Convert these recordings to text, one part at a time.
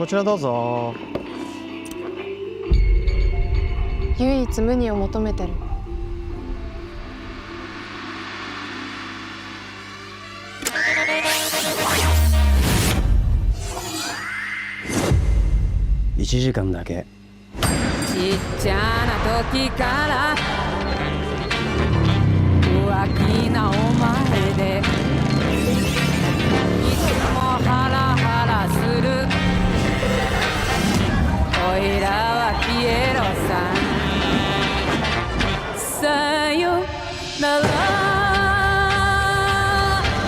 こちらどうぞ。唯一無二を求めてる。1時間だけ。ちっちゃな時から浮気なお前でいつもハラハラするおいらはピエロさんさよなら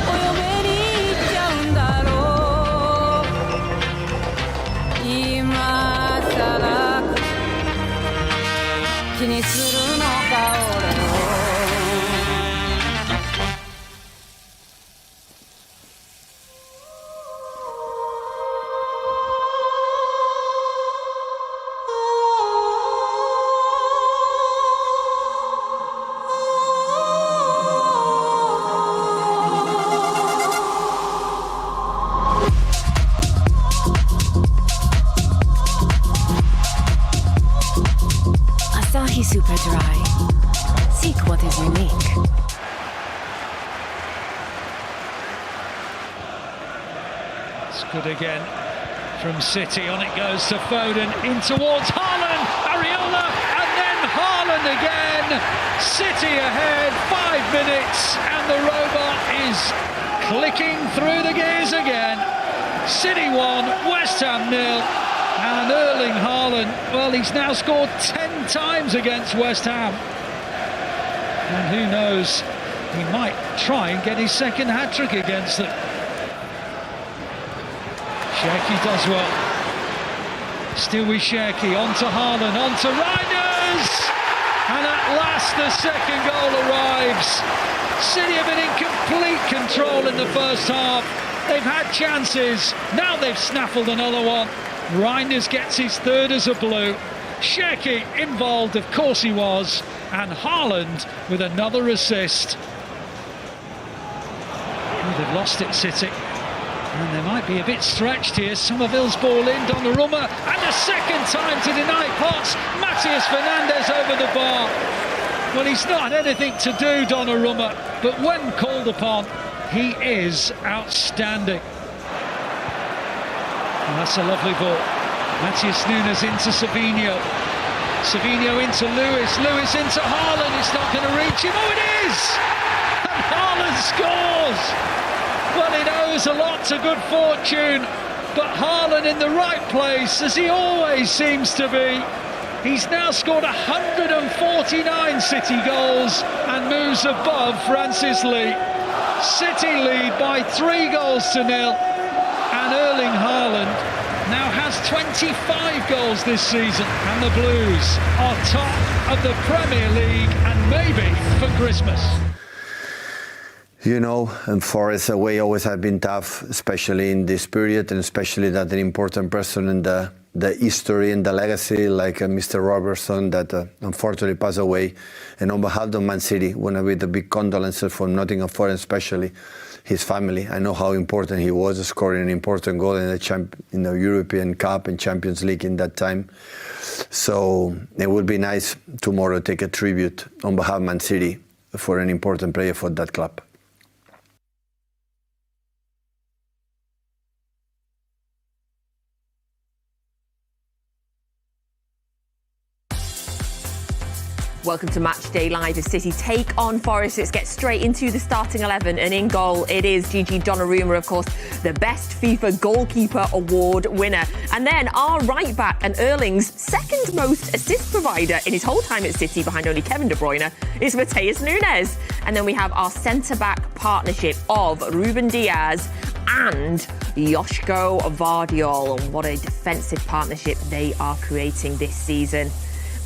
お嫁に行っちゃうんだろう今さら気にするのか俺をSuper dry. Seek what is unique. It's good again from City. On it goes to Foden, in towards Haaland, Areola, and then Haaland again. City ahead, 5 minutes, and the robot is clicking through the gears again. City 1, West Ham 0. And Erling Haaland, well, he's now scored 10 times against West Ham. And who knows, he might try and get his second hat-trick against them. Cherki does well. Still with Cherki, on to Haaland, on to Reinders! And at last the second goal arrives. City have been in complete control in the first half. They've had chances, now they've snaffled another one. Reinders gets his third as a blue. Cherki involved, of course he was. And Haaland with another assist. Oh, they've lost it, City. And they might be a bit stretched here. Somerville's ball in, Donnarumma. And a second time to deny Potts. Matías Fernandes over the bar. Well, he's not had anything to do, Donnarumma. But when called upon, he is outstanding. And that's a lovely ball. Matheus Nunes into Savinho. Savinho into Lewis. Lewis into Haaland. It's not going to reach him. Oh, it is! And Haaland scores! Well, it owes a lot to good fortune. But Haaland in the right place, as he always seems to be. He's now scored 149 City goals and moves above Francis Lee. City lead by 3 goals to 0. And Erling Haaland now has 25 goals this season, and the Blues are top of the Premier League and maybe for Christmas. You know, and Forest away always have been tough, especially in this period, and especially that an important person in the history and the legacy, like Mr. Robertson, that unfortunately passed away. And on behalf of Man City, want to be the big condolences from Nottingham Forest, especially his family. I know how important he was, scoring an important goal in the European Cup and Champions League in that time. So it would be nice tomorrow to take a tribute on behalf of Man City for an important player for that club. Welcome to Matchday Live as City take on Forest. Let's get straight into the starting 11. And in goal, it is Gigi Donnarumma, of course, the best FIFA goalkeeper award winner. And then our right back and Erling's second most assist provider in his whole time at City, behind only Kevin De Bruyne, is Matheus Nunes. And then we have our centre-back partnership of Ruben Diaz and Joško Vardiol. And what a defensive partnership they are creating this season.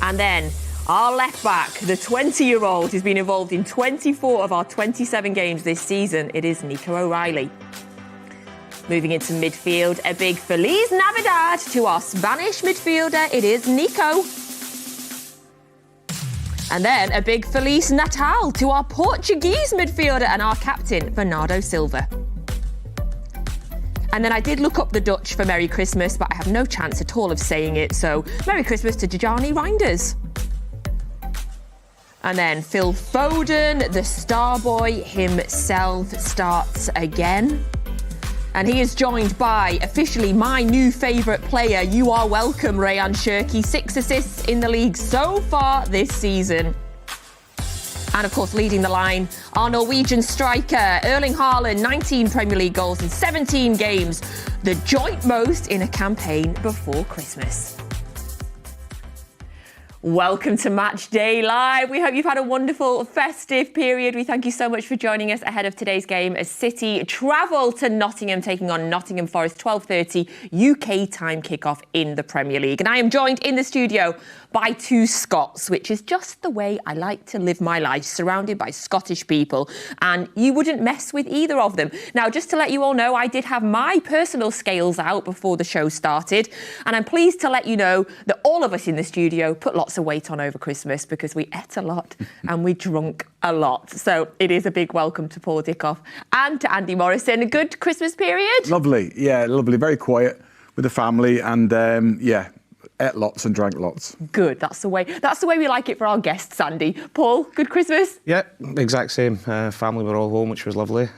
And then our left back, the 20-year-old who's been involved in 24 of our 27 games this season, it is Nico O'Reilly. Moving into midfield, a big Feliz Navidad to our Spanish midfielder, it is Nico. And then a big Feliz Natal to our Portuguese midfielder and our captain, Bernardo Silva. And then I did look up the Dutch for Merry Christmas, but I have no chance at all of saying it. So Merry Christmas to Djani Reinders. And then Phil Foden, the star boy himself, starts again. And he is joined by, officially, my new favourite player. You are welcome, Rayan Cherki. 6 assists in the league so far this season. And of course, leading the line, our Norwegian striker, Erling Haaland, 19 Premier League goals in 17 games. The joint most in a campaign before Christmas. Welcome to Match Day Live. We hope you've had a wonderful festive period. We thank you so much for joining us ahead of today's game as City travel to Nottingham, taking on Nottingham Forest, 12:30 UK time kickoff in the Premier League. And I am joined in the studio by 2 Scots, which is just the way I like to live my life, surrounded by Scottish people. And you wouldn't mess with either of them. Now, just to let you all know, I did have my personal scales out before the show started. And I'm pleased to let you know that all of us in the studio put lots of weight on over Christmas because we ate a lot and we drunk a lot. So it is a big welcome to Paul Dickov and to Andy Morrison. A good Christmas period? Lovely. Yeah, lovely. Very quiet with the family and, ate lots and drank lots. Good. That's the way we like it for our guests, Andy. Paul, good Christmas? Yeah, exact same. Family were all home, which was lovely.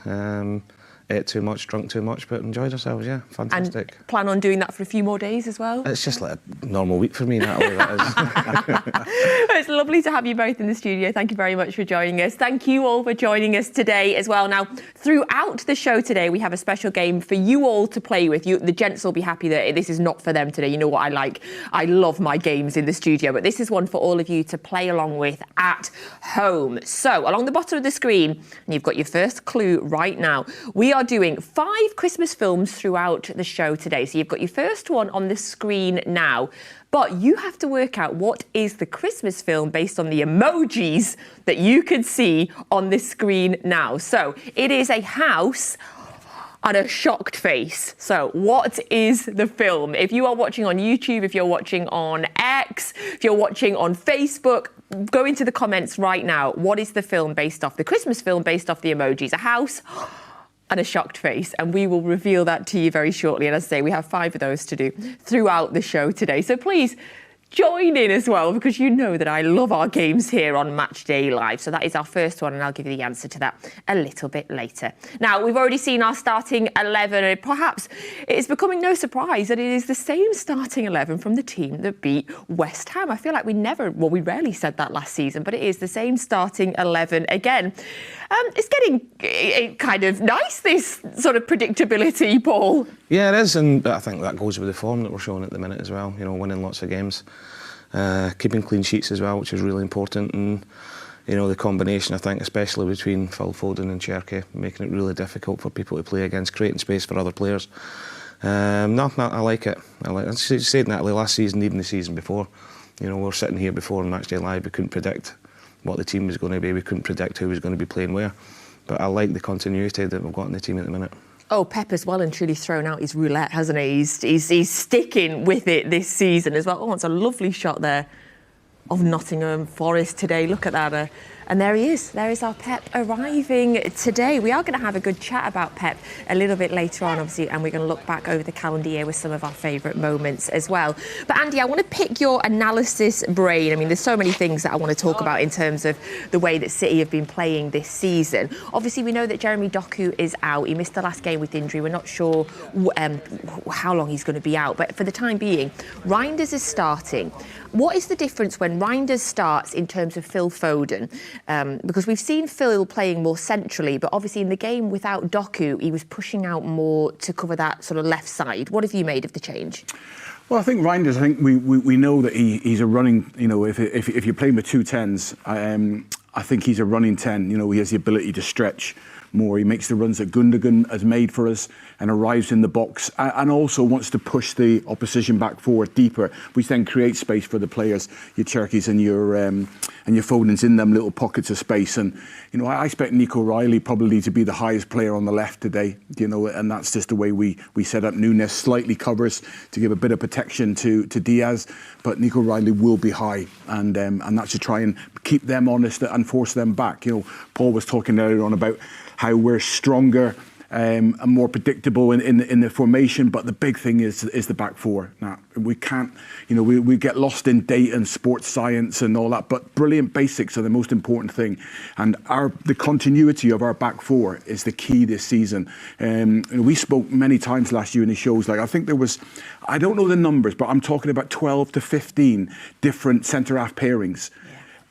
Ate too much, drunk too much, but enjoyed ourselves, yeah. Fantastic. And plan on doing that for a few more days as well? It's just like a normal week for me, Natalie, that is. It's lovely to have you both in the studio. Thank you very much for joining us. Thank you all for joining us today as well. Now, throughout the show today, we have a special game for you all to play with. The gents will be happy that this is not for them today. You know what I like? I love my games in the studio, but this is one for all of you to play along with at home. So, along the bottom of the screen, and you've got your first clue right now, we are doing 5 Christmas films throughout the show today. So you've got your first one on the screen now, but you have to work out what is the Christmas film based on the emojis that you can see on this screen now. So it is a house and a shocked face. So what is the film? If you are watching on YouTube, if you're watching on X, if you're watching on Facebook, go into the comments right now. What is the film based off, the Christmas film based off the emojis? A house and a shocked face, and we will reveal that to you very shortly. And as I say, we have 5 of those to do throughout the show today. So please join in as well, because you know that I love our games here on Match Day Live. So that is our first one, and I'll give you the answer to that a little bit later. Now, we've already seen our starting 11, and perhaps it is becoming no surprise that it is the same starting 11 from the team that beat West Ham. I feel like we rarely said that last season, but it is the same starting 11 again. It's getting kind of nice, this sort of predictability, Paul. Yeah, it is, and I think that goes with the form that we're showing at the minute as well. You know, winning lots of games, keeping clean sheets as well, which is really important. And you know, the combination, I think, especially between Phil Foden and Cherki, making it really difficult for people to play against, creating space for other players. I like it. I said Natalie last season, even the season before. You know, we were sitting here before on Matchday Live, we couldn't predict what the team was going to be. We couldn't predict who was going to be playing where. But I like the continuity that we've got in the team at the minute. Oh, Pep as well, and truly thrown out his roulette, hasn't he? He's sticking with it this season as well. Oh, it's a lovely shot there of Nottingham Forest today. Look at that. And there he is. There is our Pep arriving today. We are going to have a good chat about Pep a little bit later on, obviously, and we're going to look back over the calendar year with some of our favourite moments as well. But Andy, I want to pick your analysis brain. I mean, there's so many things that I want to talk about in terms of the way that City have been playing this season. Obviously, we know that Jeremy Doku is out. He missed the last game with injury. We're not sure how long he's going to be out. But for the time being, Reinders is starting. What is the difference when Reinders starts in terms of Phil Foden? Because we've seen Phil playing more centrally, but obviously in the game without Doku, he was pushing out more to cover that sort of left side. What have you made of the change? Well, I think Reinders, we know that he's a running, you know, if you're playing with 2 10s, I think he's a running 10. You know, he has the ability to stretch more. He makes the runs that Gundogan has made for us and arrives in the box and also wants to push the opposition back forward deeper, which then creates space for the players, your Cherkis and your Fodens in them little pockets of space. And, you know, I expect Nico Riley probably to be the highest player on the left today, you know, and that's just the way we set up. Nunes slightly covers to give a bit of protection to Diaz, but Nico Riley will be high, and that's to try and keep them honest and force them back. You know, Paul was talking earlier on about how we're stronger and more predictable in the formation. But the big thing is the back four. Now, we can't, we get lost in data and sports science and all that, but brilliant basics are the most important thing. And the continuity of our back four is the key this season. We spoke many times last year in the shows. Like, I think there was, I don't know the numbers, but I'm talking about 12 to 15 different centre-half pairings.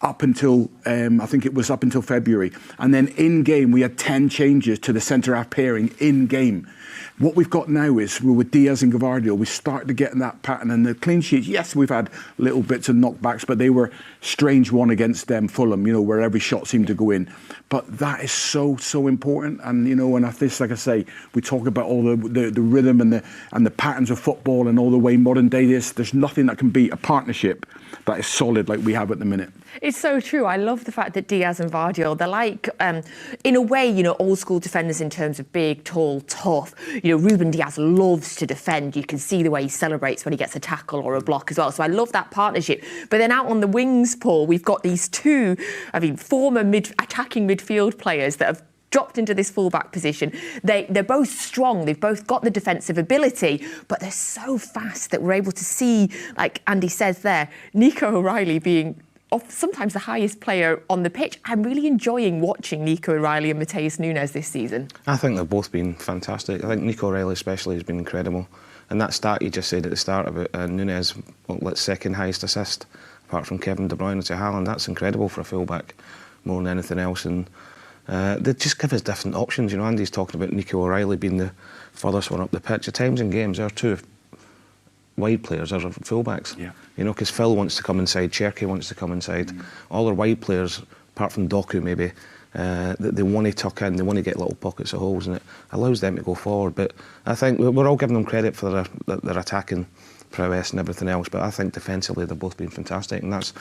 Up until, I think it was up until February. And then in game, we had 10 changes to the centre-half pairing in game. What we've got now is, with Diaz and Guardiola, we started to get in that pattern. And the clean sheets, yes, we've had little bits of knockbacks, but they were strange one against Fulham, where every shot seemed to go in. But that is so, so important. And, and this, like I say, we talk about all the rhythm and the patterns of football and all the way modern day is. There's nothing that can beat a partnership that is solid like we have at the minute. It's so true. I love the fact that Diaz and Guardiola, they're like, in a way, old school defenders in terms of big, tall, tough. Ruben Diaz loves to defend. You can see the way he celebrates when he gets a tackle or a block as well. So I love that partnership. But then out on the wings, Paul, we've got these two, former attacking midfield players that have dropped into this fullback position. They're both strong. They've both got the defensive ability, but they're so fast that we're able to see, like Andy says there, Nico O'Reilly being sometimes the highest player on the pitch. I'm really enjoying watching Nico O'Reilly and Matheus Nunes this season. I think they've both been fantastic. I think Nico O'Reilly especially has been incredible. And that stat you just said at the start about Nunes, second highest assist, apart from Kevin De Bruyne to Haaland, that's incredible for a fullback, more than anything else. And they just give us different options. Andy's talking about Nico O'Reilly being the furthest one up the pitch. At times in games, our two wide players are fullbacks. Yeah. Because Phil wants to come inside, Cherky wants to come inside. All our wide players, apart from Doku maybe, they want to tuck in, they want to get little pockets of holes, and it allows them to go forward. But I think we're all giving them credit for their attacking prowess and everything else, but I think defensively they've both been fantastic, and that's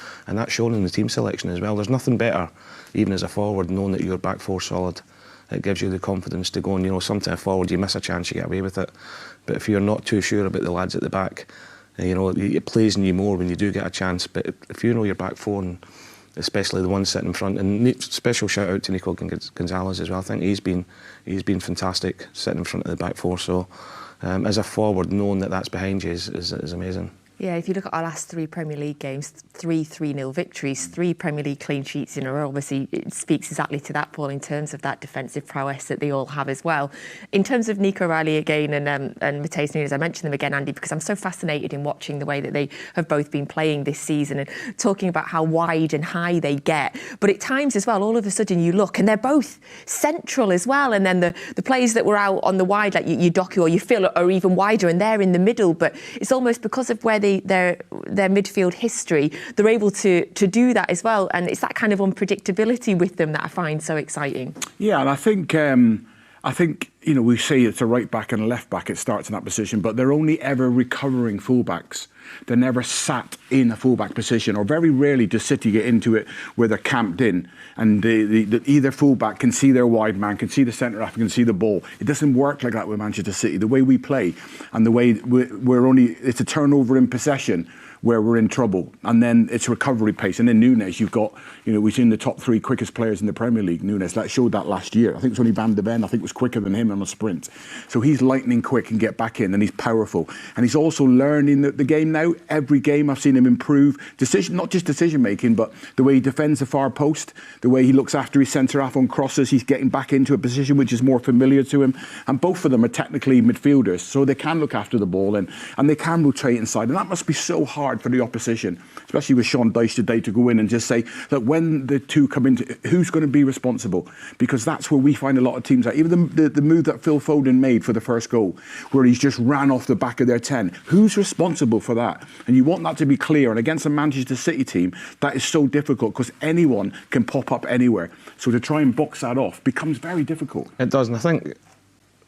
shown in the team selection as well. There's nothing better, even as a forward, knowing that your back four's solid. It gives you the confidence to go and, sometimes forward you miss a chance, you get away with it. But if you're not too sure about the lads at the back, it plays in you more when you do get a chance. But if you know your back four, and especially the one sitting in front, and special shout out to Nico Gonzalez as well. I think he's been fantastic sitting in front of the back four. So as a forward, knowing that that's behind you is amazing. Yeah, if you look at our last three Premier League games, 3-3-0 victories, 3 Premier League clean sheets in a row. Obviously, it speaks exactly to that, Paul, in terms of that defensive prowess that they all have as well. In terms of Nico O'Reilly again and Matheus Nunes, I mentioned them again, Andy, because I'm so fascinated in watching the way that they have both been playing this season and talking about how wide and high they get. But at times as well, all of a sudden you look and they're both central as well. And then the players that were out on the wide, like you Doku or you Phil, are even wider and they're in the middle. But it's almost because of where their midfield history, they're able to do that as well, and it's that kind of unpredictability with them that I find so exciting. Yeah, and I think we say it's a right back and a left back. It starts in that position, but they're only ever recovering fullbacks. They're never sat in a fullback position, or very rarely does City get into it where they're camped in, and either fullback can see their wide man, can see the centre half, can see the ball. It doesn't work like that with Manchester City. The way we play and the way it's a turnover in possession where we're in trouble, and then it's recovery pace. And then Nunes, you've got, we've seen the top 3 quickest players in the Premier League. Nunes, that showed that last year. I think it was only Van de Ven, I think was quicker than him on a sprint. So he's lightning quick and get back in, and he's powerful. And he's also learning the game now. Every game I've seen him improve not just decision making, but the way he defends the far post, the way he looks after his centre half on crosses. He's getting back into a position which is more familiar to him. And both of them are technically midfielders, so they can look after the ball and they can rotate inside. And that must be so hard for the opposition, especially with Sean Dyche today, to go in and just say, look, when the two come into, who's going to be responsible? Because that's where we find a lot of teams out. Even the move that Phil Foden made for the first goal, where he's just ran off the back of their 10. Who's responsible for that? And you want that to be clear. And against a Manchester City team, that is so difficult because anyone can pop up anywhere. So to try and box that off becomes very difficult. It does, and I think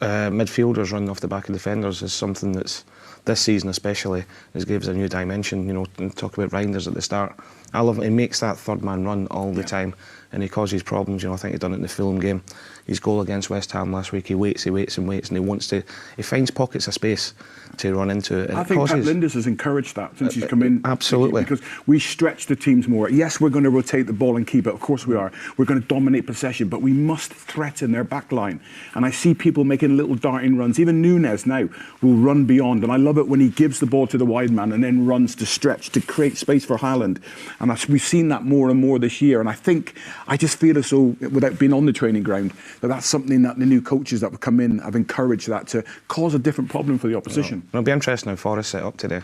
midfielders running off the back of defenders is something that's, this season especially, gives a new dimension. Talk about Reinders at the start. I love it. He makes that third man run all the time, and he causes problems. You know, I think he done it in the Fulham game. His goal against West Ham last week, he waits and waits, and he wants to. He finds pockets of space to run into it. And I think Pep Linders has encouraged that since he's come in. Absolutely. Because we stretch the teams more. Yes, we're going to rotate the ball and keep it. Of course we are. We're going to dominate possession, but we must threaten their back line. And I see people making little darting runs. Even Núñez now will run beyond. And I love it when he gives the ball to the wide man and then runs to stretch, to create space for Haaland. And we've seen that more and more this year. And I just feel as though, without being on the training ground, that's something that the new coaches that have come in have encouraged, that to cause a different problem for the opposition. It'll be interesting how Forest set up today.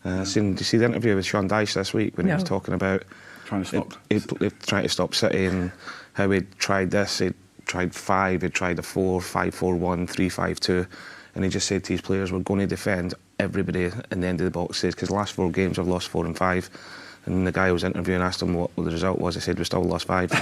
Did you see the interview with Sean Dyche this week when he was talking about trying to stop City and how he'd tried this, he'd tried 5, he'd tried a 4, 5-4-1, 3-5-2, and he just said to his players, we're going to defend everybody in the end of the box, because the last 4 games I've lost 4 and 5. And the guy who was interviewing asked him what the result was. He said, we still lost 5. So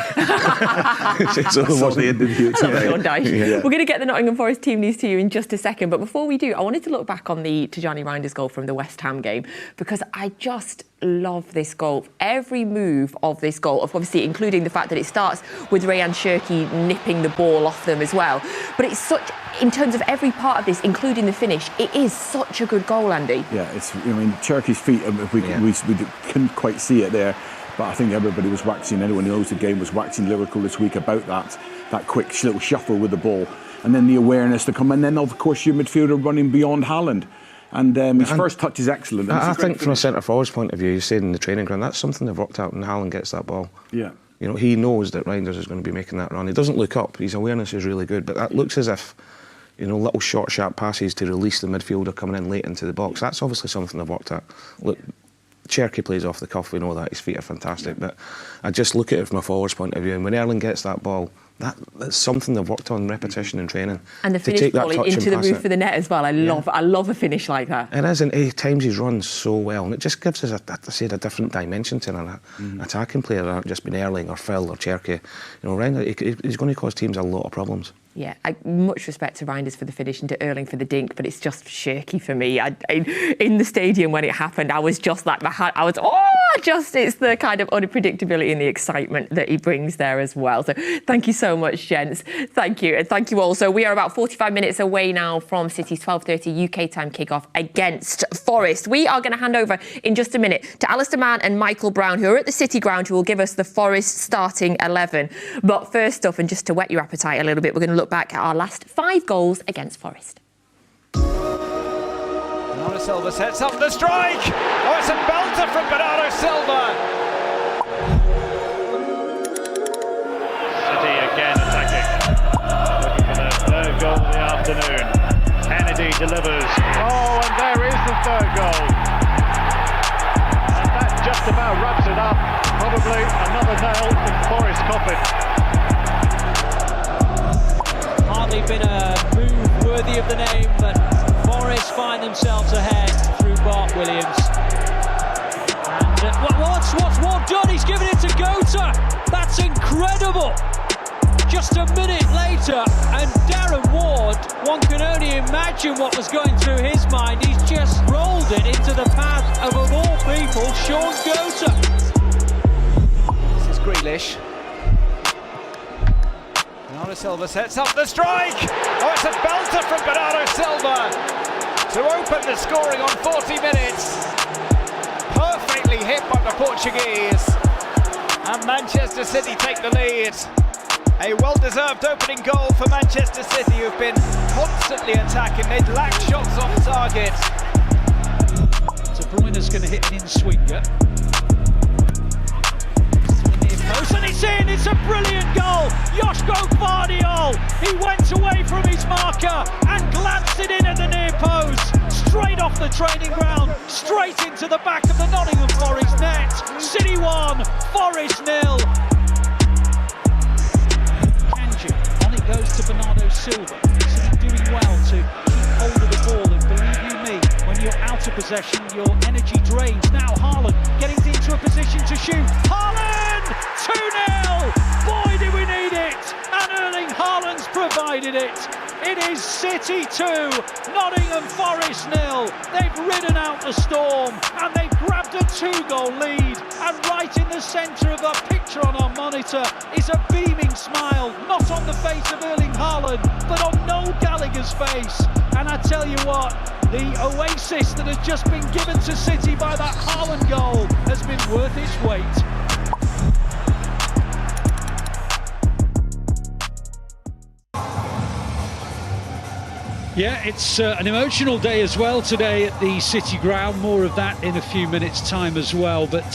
it wasn't the end of the We're going to get the Nottingham Forest team news to you in just a second. But before we do, I wanted to look back on the Tijani Reinders goal from the West Ham game, because I just love this goal. Every move of this goal, obviously including the fact that it starts with Rayan Cherki nipping the ball off them as well. But it's such, in terms of every part of this, including the finish, it is such a good goal, Andy. Yeah, Cherki's feet, we couldn't quite see it there, but I think everybody was waxing, anyone who knows the game was waxing lyrical this week about that quick little shuffle with the ball, and then the awareness to come, and then of course your midfielder running beyond Haaland. And his first touch is excellent. I think from a centre-forward's point of view, you said in the training ground, that's something they've worked out when Haaland gets that ball. Yeah. You know, he knows that Reinders is going to be making that run. He doesn't look up. His awareness is really good, but that looks as if, you know, little short, sharp passes to release the midfielder coming in late into the box. That's obviously something they've worked at. Look, Cherki plays off the cuff, we know that, his feet are fantastic, but I just look at it from a forward's point of view, and when Erling gets that ball, that's something they've worked on, repetition and training. And the finish volley into the roof of the net as well. I love a finish like that. It is, and he times his runs so well, and it just gives us a different dimension to an attacking player that aren't just been Erling or Phil or Cherki. You know, Reinders, he's going to cause teams a lot of problems. Yeah, much respect to Reinders for the finish and to Erling for the dink, but it's just Cherki for me. In the stadium when it happened, I was just like, it's the kind of unpredictability and the excitement that he brings there as well. So thank you so much, gents. Thank you. And thank you all. So we are about 45 minutes away now from City's 12:30 UK time kickoff against Forest. We are going to hand over in just a minute to Alistair Mann and Michael Brown, who are at the City ground, who will give us the Forest starting 11. But first off, and just to whet your appetite a little bit, we're going to look back at our last 5 goals against Forest. Bernardo Silva sets up the strike. Oh, it's a belter from Bernardo Silva. City again attacking, looking for their 3rd goal of the afternoon. Kennedy delivers. Oh, and there is the 3rd goal. And that just about wraps it up. Probably another nail in Forest's coffin. Hardly been a move worthy of the name, but Forest find themselves ahead through Bart Williams. And what's Ward done? He's given it to Gota. That's incredible. Just a minute later, and Darren Ward, one can only imagine what was going through his mind. He's just rolled it into the path of all people, Sean Gota. This is Grealish. Bernardo Silva sets up the strike. Oh, it's a belter from Bernardo Silva to open the scoring on 40 minutes. Perfectly hit by the Portuguese. And Manchester City take the lead. A well-deserved opening goal for Manchester City, who've been constantly attacking. They'd lacked shots on target. De Bruyne's going to hit an in-swinger. And it's in, it's a brilliant goal. Joško Gvardiol, he went away from his marker and glanced it in at the near post. Straight off the training ground, straight into the back of the Nottingham Forest net. City 1, Forest 0. Kanji, on it goes to Bernardo Silva. City doing well to keep hold of the ball, and believe you me, when you're out of possession, your energy drains. Now Haaland getting into a position to shoot. Haaland! 2-0! Boy, did we need it! And Erling Haaland's provided it. It is City 2, Nottingham Forest 0. They've ridden out the storm and they've grabbed a 2-goal lead. And right in the centre of our picture on our monitor is a beaming smile, not on the face of Erling Haaland, but on Noel Gallagher's face. And I tell you what, the oasis that has just been given to City by that Haaland goal has been worth its weight. Yeah, it's an emotional day as well today at the City ground. More of that in a few minutes' time as well. But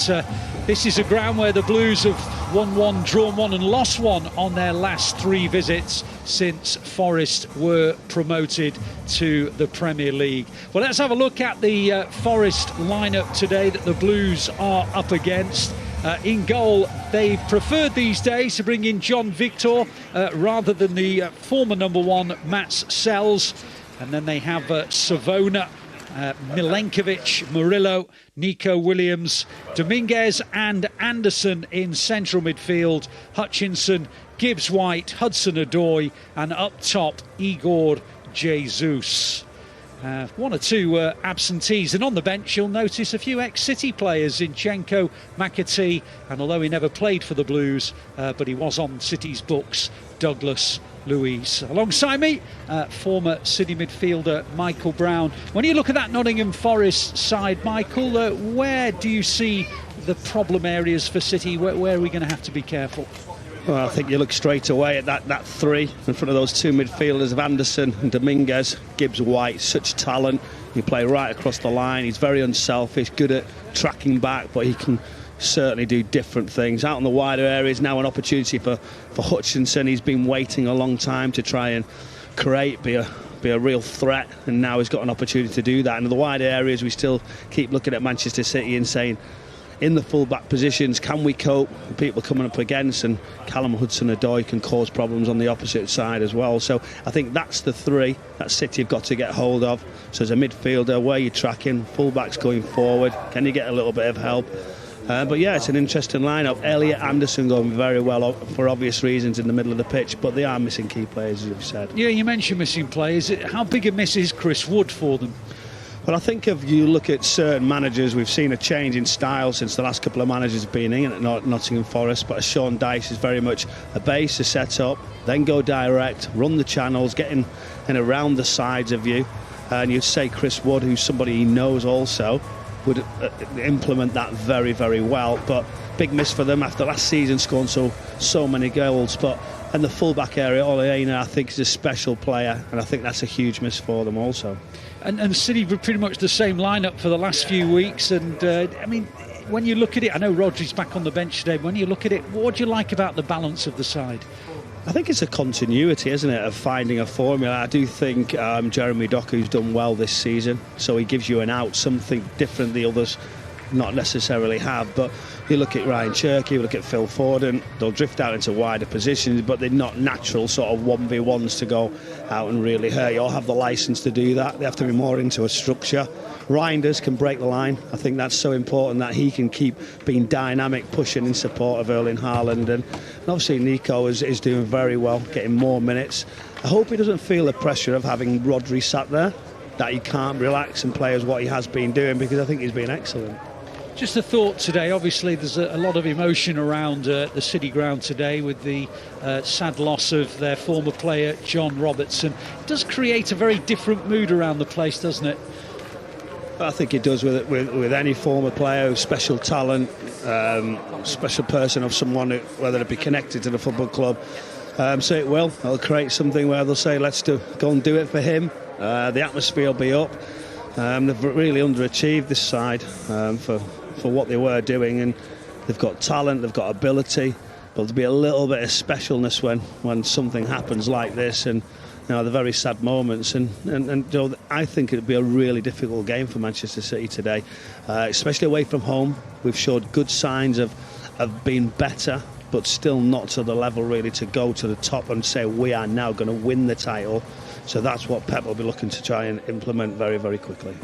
this is a ground where the Blues have won 1, drawn 1 and lost 1 on their last 3 visits since Forest were promoted to the Premier League. Well, let's have a look at the Forest lineup today that the Blues are up against. In goal, they've preferred these days to bring in John Victor rather than the former number 1 Mats Sells. And then they have Savona, Milenkovic, Murillo, Nico Williams, Dominguez and Anderson in central midfield, Hutchinson, Gibbs-White, Hudson-Odoi and up top Igor Jesus. 1 or 2 absentees, and on the bench you'll notice a few ex-City players, Zinchenko, McAtee, and although he never played for the Blues, but he was on City's books, Douglas Luiz. Alongside me, former City midfielder Michael Brown. When you look at that Nottingham Forest side, Michael, where do you see the problem areas for City? Where are we going to have to be careful? Well, I think you look straight away at that 3 in front of those 2 midfielders of Anderson and Dominguez. Gibbs-White, such talent. He play right across the line. He's very unselfish, good at tracking back, but he can certainly do different things. Out in the wider areas, now an opportunity for Hutchinson. He's been waiting a long time to try and create, be a real threat, and now he's got an opportunity to do that. And in the wider areas, we still keep looking at Manchester City and saying, in the full-back positions, can we cope with people coming up against? And Callum Hudson-Odoi can cause problems on the opposite side as well. So I think that's the 3 that City have got to get hold of. So as a midfielder, where you're tracking, full-backs going forward, can you get a little bit of help? But yeah, it's an interesting lineup. Elliot, Anderson going very well for obvious reasons in the middle of the pitch, but they are missing key players, as you've said. Yeah, you mentioned missing players. How big a miss is Chris Wood for them? Well, I think if you look at certain managers, we've seen a change in style since the last couple of managers have been in at Nottingham Forest. But Sean Dyche is very much a base, a set up, then go direct, run the channels, get in and around the sides of you. And you'd say Chris Wood, who's somebody he knows also, would implement that very, very well. But big miss for them after last season scoring so many goals. But in the full-back area, Oleana, I think, is a special player, and I think that's a huge miss for them also. And City were pretty much the same lineup for the last few weeks. And I mean, when you look at it, I know Rodri's back on the bench today. When you look at it, what do you like about the balance of the side? I think it's a continuity, isn't it, of finding a formula. I do think Jeremy Doku's done well this season, so he gives you an out, something different the others not necessarily have. But you look at Ryan Cherky, you look at Phil Foden, they'll drift out into wider positions, but they're not natural sort of 1v1s to go out and really hurt. You all have the licence to do that. They have to be more into a structure. Reinders can break the line. I think that's so important that he can keep being dynamic, pushing in support of Erling Haaland. And obviously Nico is doing very well, getting more minutes. I hope he doesn't feel the pressure of having Rodri sat there, that he can't relax and play as what he has been doing, because I think he's been excellent. Just a thought today, obviously there's a lot of emotion around the City ground today with the sad loss of their former player John Robertson. It does create a very different mood around the place, doesn't it? I think it does with any former player, special talent, special person of someone, whether it be connected to the football club. So it will. It'll create something where they'll say, let's go and do it for him. The atmosphere will be up. They've really underachieved this side for what they were doing, and they've got talent, they've got ability, but there'll be a little bit of specialness when something happens like this, and the very sad moments, and I think it'll be a really difficult game for Manchester City today, especially away from home. We've showed good signs of being better, but still not to the level really to go to the top and say we are now going to win the title. So that's what Pep will be looking to try and implement very, very quickly.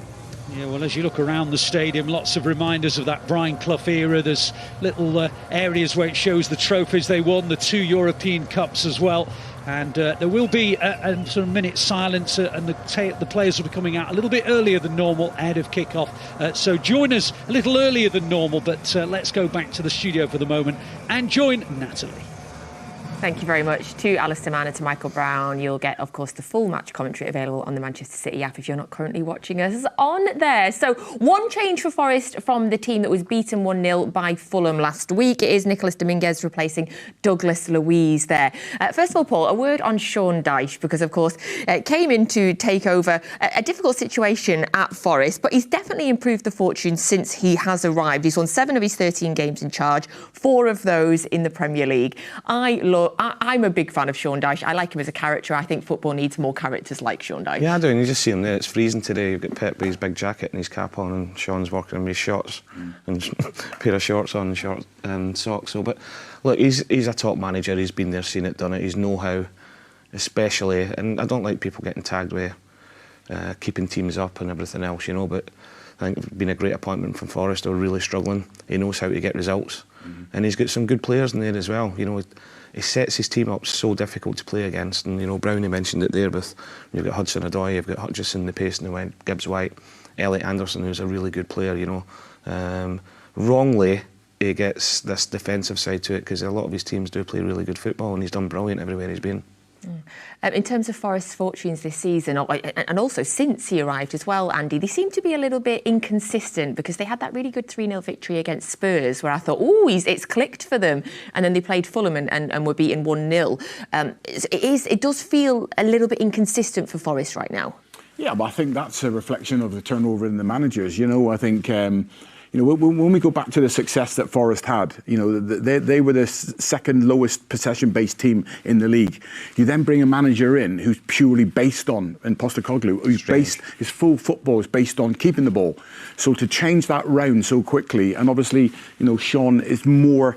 Yeah, well, as you look around the stadium, lots of reminders of that Brian Clough era. There's little areas where it shows the trophies they won, the 2 European Cups as well. And there will be a sort of minute silence, and the players will be coming out a little bit earlier than normal ahead of kick-off. So join us a little earlier than normal, but let's go back to the studio for the moment and join Natalie. Thank you very much to Alistair Mann and to Michael Brown. You'll get, of course, the full match commentary available on the Manchester City app if you're not currently watching us on there. So one change for Forest from the team that was beaten 1-0 by Fulham last week. It is Nicholas Dominguez replacing Douglas Luiz there. First of all, Paul, a word on Sean Dyche, because, of course, came in to take over a difficult situation at Forest, but he's definitely improved the fortune since he has arrived. He's won 7 of his 13 games in charge, 4 of those in the Premier League. I'm a big fan of Sean Dyche. I like him as a character. I think football needs more characters like Sean Dyche. Yeah, I do. And you just see him there. It's freezing today. You've got Pep with his big jacket and his cap on, and Sean's working on his shorts and a pair of shorts on and short socks. So, but look, he's a top manager. He's been there, seen it, done it. He's know-how, especially. And I don't like people getting tagged with keeping teams up and everything else, you know. But I think it's been a great appointment from Forest. They're really struggling. He knows how to get results, and he's got some good players in there as well. You know. He sets his team up so difficult to play against, and you know, Brownie mentioned it there with you've got Hudson-Odoi, you've got Hutchison, the pace in the way, Gibbs-White, Elliot Anderson, who's a really good player. You know, wrongly he gets this defensive side to it because a lot of his teams do play really good football, and he's done brilliant everywhere he's been. In terms of Forest's fortunes this season, and also since he arrived as well, Andy, they seem to be a little bit inconsistent because they had that really good 3-0 victory against Spurs where I thought, it's clicked for them. And then they played Fulham and were beaten 1-0. It does feel a little bit inconsistent for Forest right now. Yeah, but I think that's a reflection of the turnover in the managers. You know, I think... you know, when we go back to the success that Forest had, you know, they were the second lowest possession-based team in the league. You then bring a manager in who's purely based on, and Postecoglou, his full football is based on keeping the ball. So to change that round so quickly, and obviously, you know, Sean is more...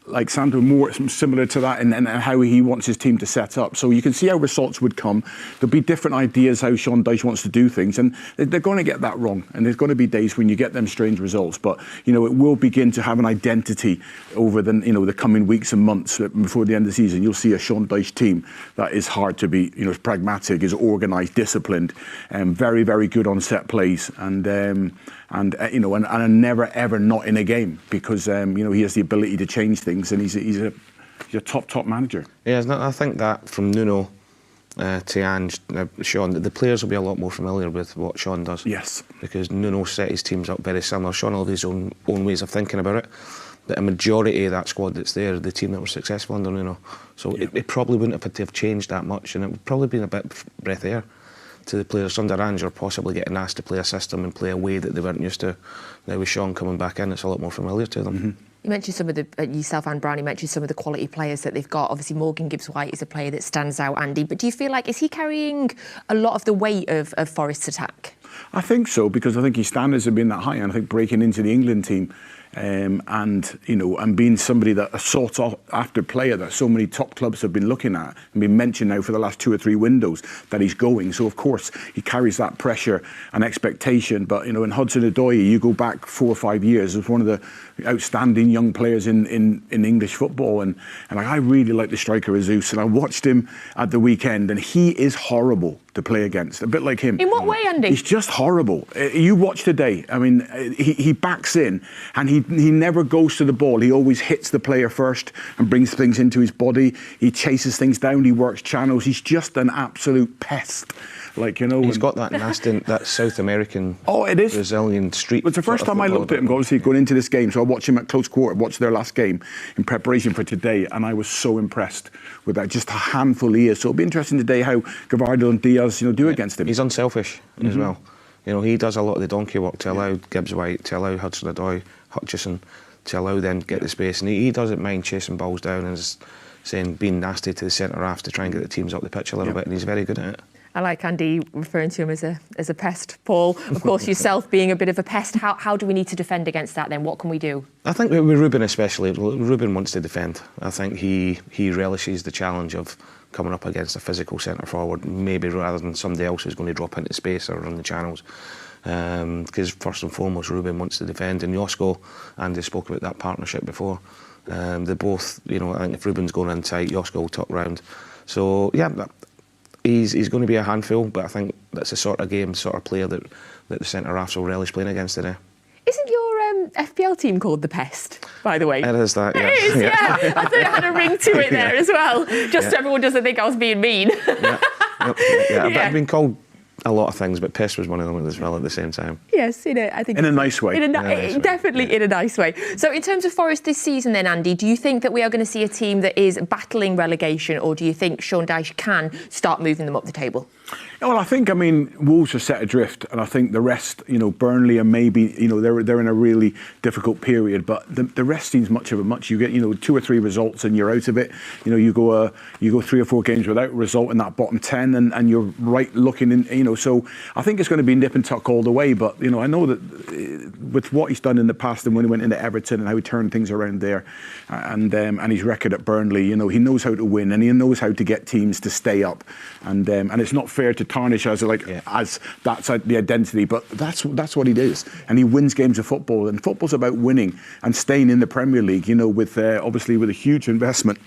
like Sandro, more similar to that and how he wants his team to set up. So you can see how results would come. There'll be different ideas how Sean Dyche wants to do things, and they're going to get that wrong. And there's going to be days when you get them strange results. But, you know, it will begin to have an identity over the coming weeks and months before the end of the season. You'll see a Sean Dyche team that is hard to beat, you know, is pragmatic, is organised, disciplined, very, very good on set plays, and you know, and never ever not in a game because you know, he has the ability to change things, and he's a top manager. Yeah, I think that from Nuno to Ange, Sean, the players will be a lot more familiar with what Sean does. Yes, because Nuno set his teams up very similar. Sean will have his own ways of thinking about it. But a majority of that squad that's there, the team that were successful under Nuno, so it probably wouldn't have had to have changed that much, and it would probably been a bit breath of air to the players under Ange, or possibly getting asked to play a system and play a way that they weren't used to. Now with Sean coming back in, it's a lot more familiar to them. You mentioned some of the, yourself and Brown, you mentioned some of the quality players that they've got. Obviously, Morgan Gibbs-White is a player that stands out, Andy. But do you feel like, is he carrying a lot of the weight of Forest's attack? I think so, because I think his standards have been that high, and I think breaking into the England team and, you know, and being somebody that a sought after player that so many top clubs have been looking at and been mentioned now for the last 2 or 3 windows that he's going. So of course he carries that pressure and expectation. But you know, in Hudson-Odoi, you go back 4 or 5 years, as one of the outstanding young players in English football, and I really like the striker Jesus, and I watched him at the weekend, and he is horrible to play against, a bit like him. In what way, Andy? He's just horrible. You watch today, I mean, he backs in, and he never goes to the ball. He always hits the player first and brings things into his body. He chases things down, he works channels. He's just an absolute pest. Like, you know, he's got that nasty, that South American, Brazilian street. It's the first time I looked at him, obviously, going into this game. So I watched him at close quarter, watched their last game in preparation for today, and I was so impressed with that. Just a handful he is. So it'll be interesting today how Guardiola and Diaz, you know, do against him. He's unselfish as well. You know, he does a lot of the donkey work to allow Gibbs-White, to allow Hudson-Odoi, Hutchison, to allow them to get the space, and he doesn't mind chasing balls down and being nasty to the centre half to try and get the teams up the pitch a little bit, and he's very good at it. I like Andy referring to him as a pest, Paul. Of course, yourself being a bit of a pest. How do we need to defend against that then? What can we do? I think with Ruben especially, Ruben wants to defend. I think he relishes the challenge of coming up against a physical centre forward, maybe rather than somebody else who's going to drop into space or run the channels. because first and foremost, Ruben wants to defend, and Josko, Andy spoke about that partnership before. They both, you know, I think if Ruben's going in tight, Josko will tuck round. So yeah, he's going to be a handful, but I think that's the sort of game, sort of player that the centre halves will relish playing against today. Isn't your FPL team called the Pest, by the way? It is that, yeah. It is, yeah. I thought it had a ring to it there as well, just so everyone doesn't think I was being mean. Yeah. I've been called a lot of things, but Pest was one of them as well at the same time. Yes, I think in a nice way. Definitely in a nice way. So in terms of Forest this season then, Andy, do you think that we are going to see a team that is battling relegation, or do you think Sean Dyche can start moving them up the table? Well, I think, Wolves are set adrift, and I think the rest, Burnley and maybe, they're in a really difficult period, but the rest seems much of a much. You get, 2 or 3 results and you're out of it. You go 3 or 4 games without a result in that bottom 10, and you're right looking in, so I think it's going to be nip and tuck all the way, but, I know that with what he's done in the past and when he went into Everton and how he turned things around there, and his record at Burnley, he knows how to win and he knows how to get teams to stay up, and it's not fair to tarnish as that's the identity, but that's what he does, and he wins games of football, and football's about winning and staying in the Premier League. With obviously with a huge investment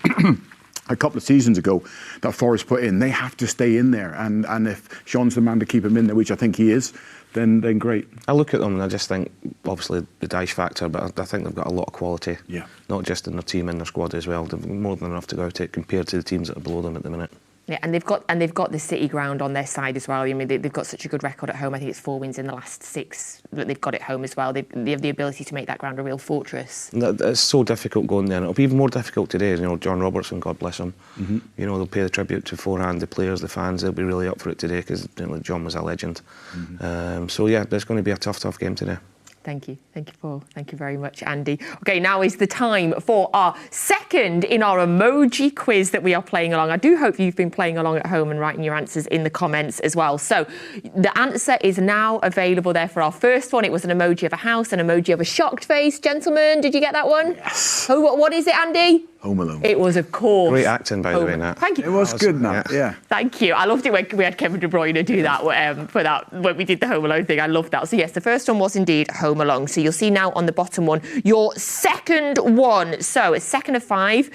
a couple of seasons ago that Forest put in, they have to stay in there, and if Sean's the man to keep him in there, which I think he is, then great. I look at them and I just think, obviously the Dyche factor, but I think they've got a lot of quality. Yeah. Not just in their team, in their squad as well. They've more than enough to go out it compared to the teams that are below them at the minute. Yeah, and they've got the City ground on their side as well. They've got such a good record at home. I think it's 4 wins in the last 6 that they've got at home as well. They have the ability to make that ground a real fortress. It's so difficult going there, and it'll be even more difficult today. John Robertson, God bless him. Mm-hmm. They'll pay the tribute to beforehand, the players, the fans. They'll be really up for it today because John was a legend. Mm-hmm. So yeah, there's going to be a tough game today. Thank you, Paul. Thank you very much, Andy. OK, now is the time for our second in our emoji quiz that we are playing along. I do hope you've been playing along at home and writing your answers in the comments as well. So the answer is now available there for our first one. It was an emoji of a house, an emoji of a shocked face. Gentlemen, did you get that one? Yes. Oh, what is it, Andy? Home Alone. It was, of course. Great acting, by the way, Nat. Thank you. It was good, Nat. Yeah. Thank you. I loved it when we had Kevin De Bruyne do that when we did the Home Alone thing. I loved that. So yes, the first one was indeed Home Alone. So you'll see now on the bottom one your second one. So a second of 5.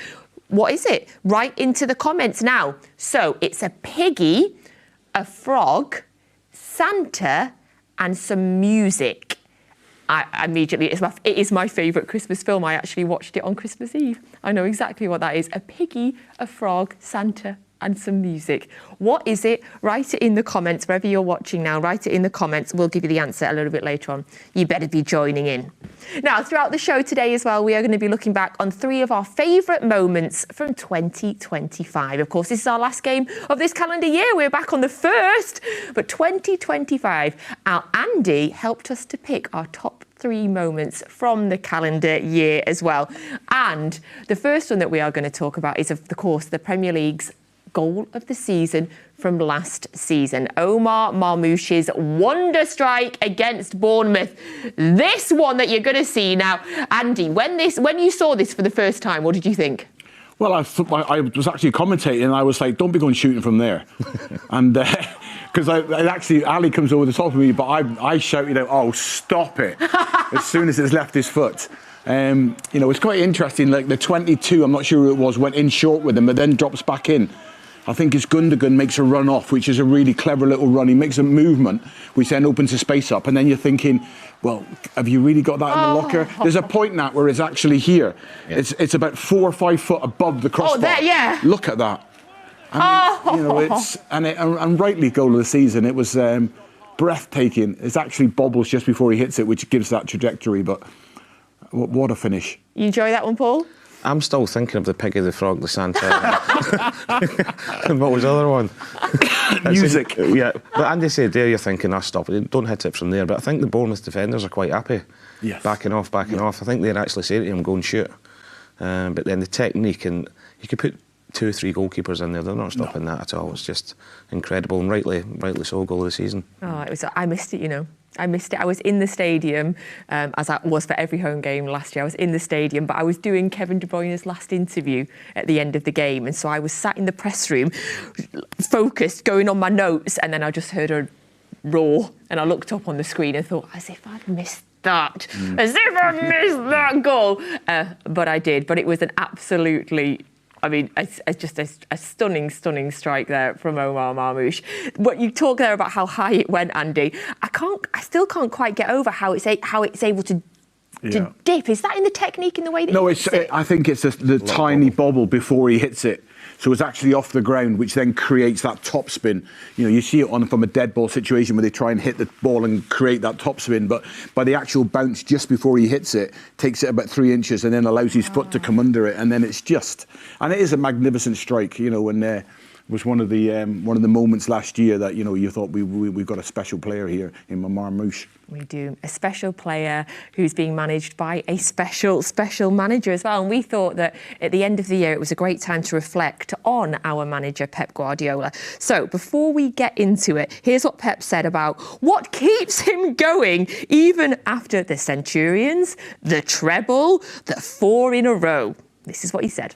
What is it? Write into the comments now. So it's a piggy, a frog, Santa, and some music. It is my favourite Christmas film. I actually watched it on Christmas Eve. I know exactly what that is. A piggy, a frog, Santa, and some music. What is it? Write it in the comments. Wherever you're watching now, write it in the comments. We'll give you the answer a little bit later on. You better be joining in. Now, throughout the show today as well, we are going to be looking back on 3 of our favourite moments from 2025. Of course, this is our last game of this calendar year. We're back on the 1st, but 2025. Our Andy helped us to pick our top 3 moments from the calendar year as well. And the first one that we are going to talk about is, of course, the Premier League's goal of the season from last season. Omar Marmoush's wonder strike against Bournemouth. This one that you're going to see now. Andy, when you saw this for the first time, what did you think? Well, I was actually commentating and I was like, don't be going shooting from there. And because Ali comes over the top of me, but I shouted out, oh, stop it, as soon as it's left his foot. It's quite interesting, like the 22, I'm not sure who it was, went in short with him, but then drops back in. I think it's Gundogan makes a run off, which is a really clever little run. He makes a movement, which then opens the space up. And then you're thinking, well, have you really got that in the locker? There's a point now where it's actually here. Yeah. It's about 4 or 5 foot above the crossbar. Oh, there, yeah. Look at that. And rightly goal of the season. It was breathtaking. It's actually bobbles just before he hits it, which gives that trajectory. But what a finish. You enjoy that one, Paul? I'm still thinking of the piggy, the frog, the Santa. And what was the other one? Music. Yeah, but Andy said there, you're thinking, stop it, don't hit it from there. But I think the Bournemouth defenders are quite happy. Yes. Backing off. I think they're actually saying to him, go and shoot. But then the technique, and you could put 2 or 3 goalkeepers in there, they're not stopping that at all. It's just incredible, and rightly so, goal of the season. I missed it, I missed it. I was in the stadium, as I was for every home game last year. I was in the stadium, but I was doing Kevin De Bruyne's last interview at the end of the game. And so I was sat in the press room, focused, going on my notes, and then I just heard a raw. And I looked up on the screen and thought, as if I'd missed that. As if I'd missed that goal. But I did. But it was an absolutely... I mean, it's just a stunning strike there from Omar Marmoush. But you talk there about how high it went, Andy. I still can't quite get over how it's able to dip. Is that in the technique, in the way that? No, I think it's the tiny bobble before he hits it. So it's actually off the ground, which then creates that top spin. You know, you see it from a dead ball situation where they try and hit the ball and create that top spin. But by the actual bounce just before he hits it, takes it about 3 inches and then allows his foot to come under it. And then it's just... And it is a magnificent strike, you know, and was one of the moments last year that, you know, you thought we've got a special player here in Marmoush. We do. A special player who's being managed by a special manager as well. And we thought that at the end of the year, it was a great time to reflect on our manager, Pep Guardiola. So before we get into it, here's what Pep said about what keeps him going even after the Centurions, the treble, the 4 in a row. This is what he said.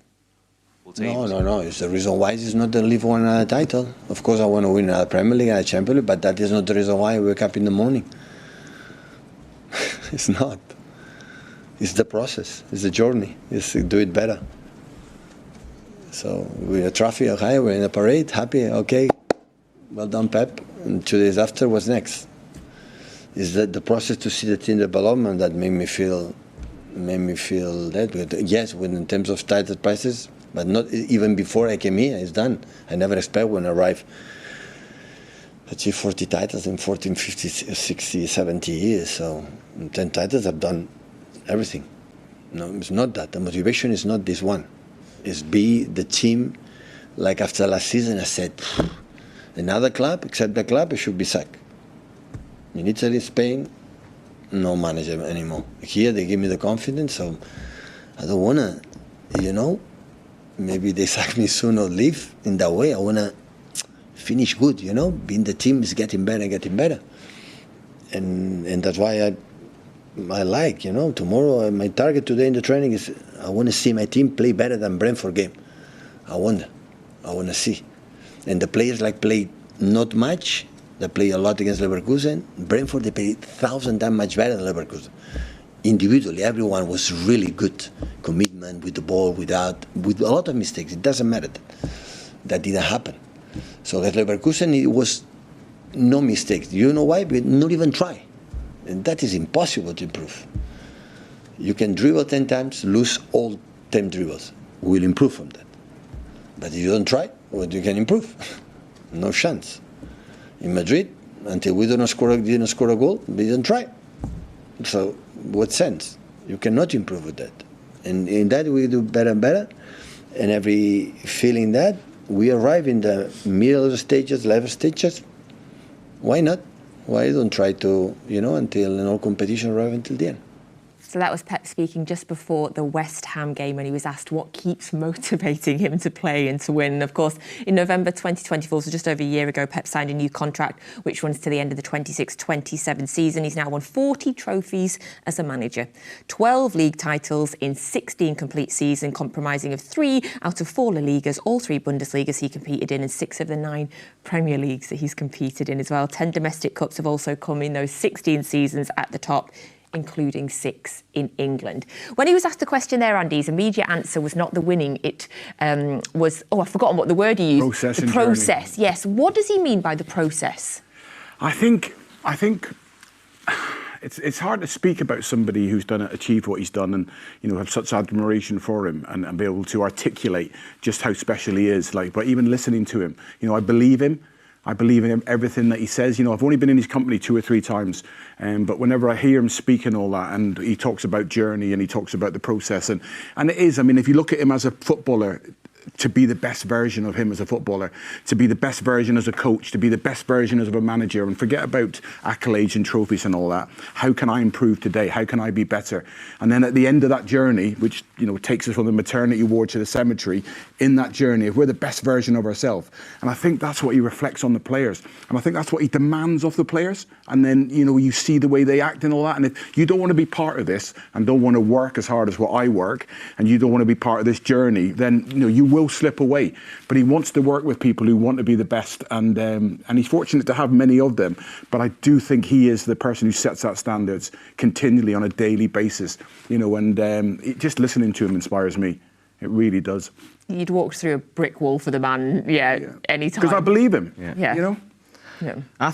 No. It's the reason why it's not the League One title. Of course, I want to win a Premier League and a Champions League, but that is not the reason why I wake up in the morning. It's not. It's the process. It's the journey. It's to do it better. So we're a trophy, okay, we're in a parade, happy, okay. Well done, Pep. And 2 days after, what's next? Is that the process to see the team development that made me feel that. But yes, in terms of title prices, but not even before I came here, it's done. I never expect when I arrive achieve 40 titles in 14, 50, 60, 70 years. So in 10 titles, I've done everything. No, it's not that. The motivation is not this one. It's be the team. Like after last season, I said, another club, except the club, it should be sacked. In Italy, Spain, no manager anymore. Here, they give me the confidence, so I don't want to, you know, maybe they sack me soon or leave. In that way, I want to finish good, you know. Being the team is getting better. And that's why I like, you know, tomorrow, my target today in the training is I want to see my team play better than Brentford game. I want to see. And the players play not much. They play a lot against Leverkusen. Brentford, they play 1,000 times much better than Leverkusen. Individually, everyone was really good. Commitment with the ball, with a lot of mistakes. It doesn't matter. That didn't happen. So at Leverkusen, it was no mistakes. You know why? But not even try. And that is impossible to improve. You can dribble 10 times, lose all 10 dribbles. We'll improve from that. But if you don't try, what you can improve? No chance. In Madrid, until we didn't score a goal, we didn't try. So what sense? You cannot improve with that. And in that we do better and better. And every feeling that we arrive in the middle stages, level stages, why not? Why don't try to, until an all competition arrive until the end? So that was Pep speaking just before the West Ham game when he was asked what keeps motivating him to play and to win. And of course, in November 2024, so just over a year ago, Pep signed a new contract which runs to the end of the 26-27 season. He's now won 40 trophies as a manager, 12 league titles in 16 complete seasons, comprising of 3 out of 4 La Ligas, all 3 Bundesligas he competed in, and 6 of the 9 Premier Leagues that he's competed in as well. 10 domestic cups have also come in those 16 seasons at the top, including 6 in England. When he was asked the question there, Andy, his immediate answer was not the winning. It was, I've forgotten what the word he used. Process. The process, journey. Yes. What does he mean by the process? I think it's hard to speak about somebody who's achieved what he's done and, have such admiration for him and be able to articulate just how special he is. But even listening to him, I believe him. I believe in everything that he says. I've only been in his company 2 or 3 times, but whenever I hear him speak and all that, and he talks about journey and he talks about the process, and it is, if you look at him as a footballer, to be the best version of him as a footballer, to be the best version as a coach, to be the best version as a manager, and forget about accolades and trophies and all that. How can I improve today? How can I be better? And then at the end of that journey, which takes us from the maternity ward to the cemetery, in that journey, if we're the best version of ourselves, and I think that's what he reflects on the players, and I think that's what he demands of the players. And then you see the way they act and all that. And if you don't want to be part of this and don't want to work as hard as what I work, and you don't want to be part of this journey, then you will slip away, but he wants to work with people who want to be the best, and he's fortunate to have many of them. But I do think he is the person who sets that standards continually on a daily basis, you know, and just listening to him inspires me. It really does. You'd walk through a brick wall for the man, any time. Because I believe him, yeah. You know? Yeah. I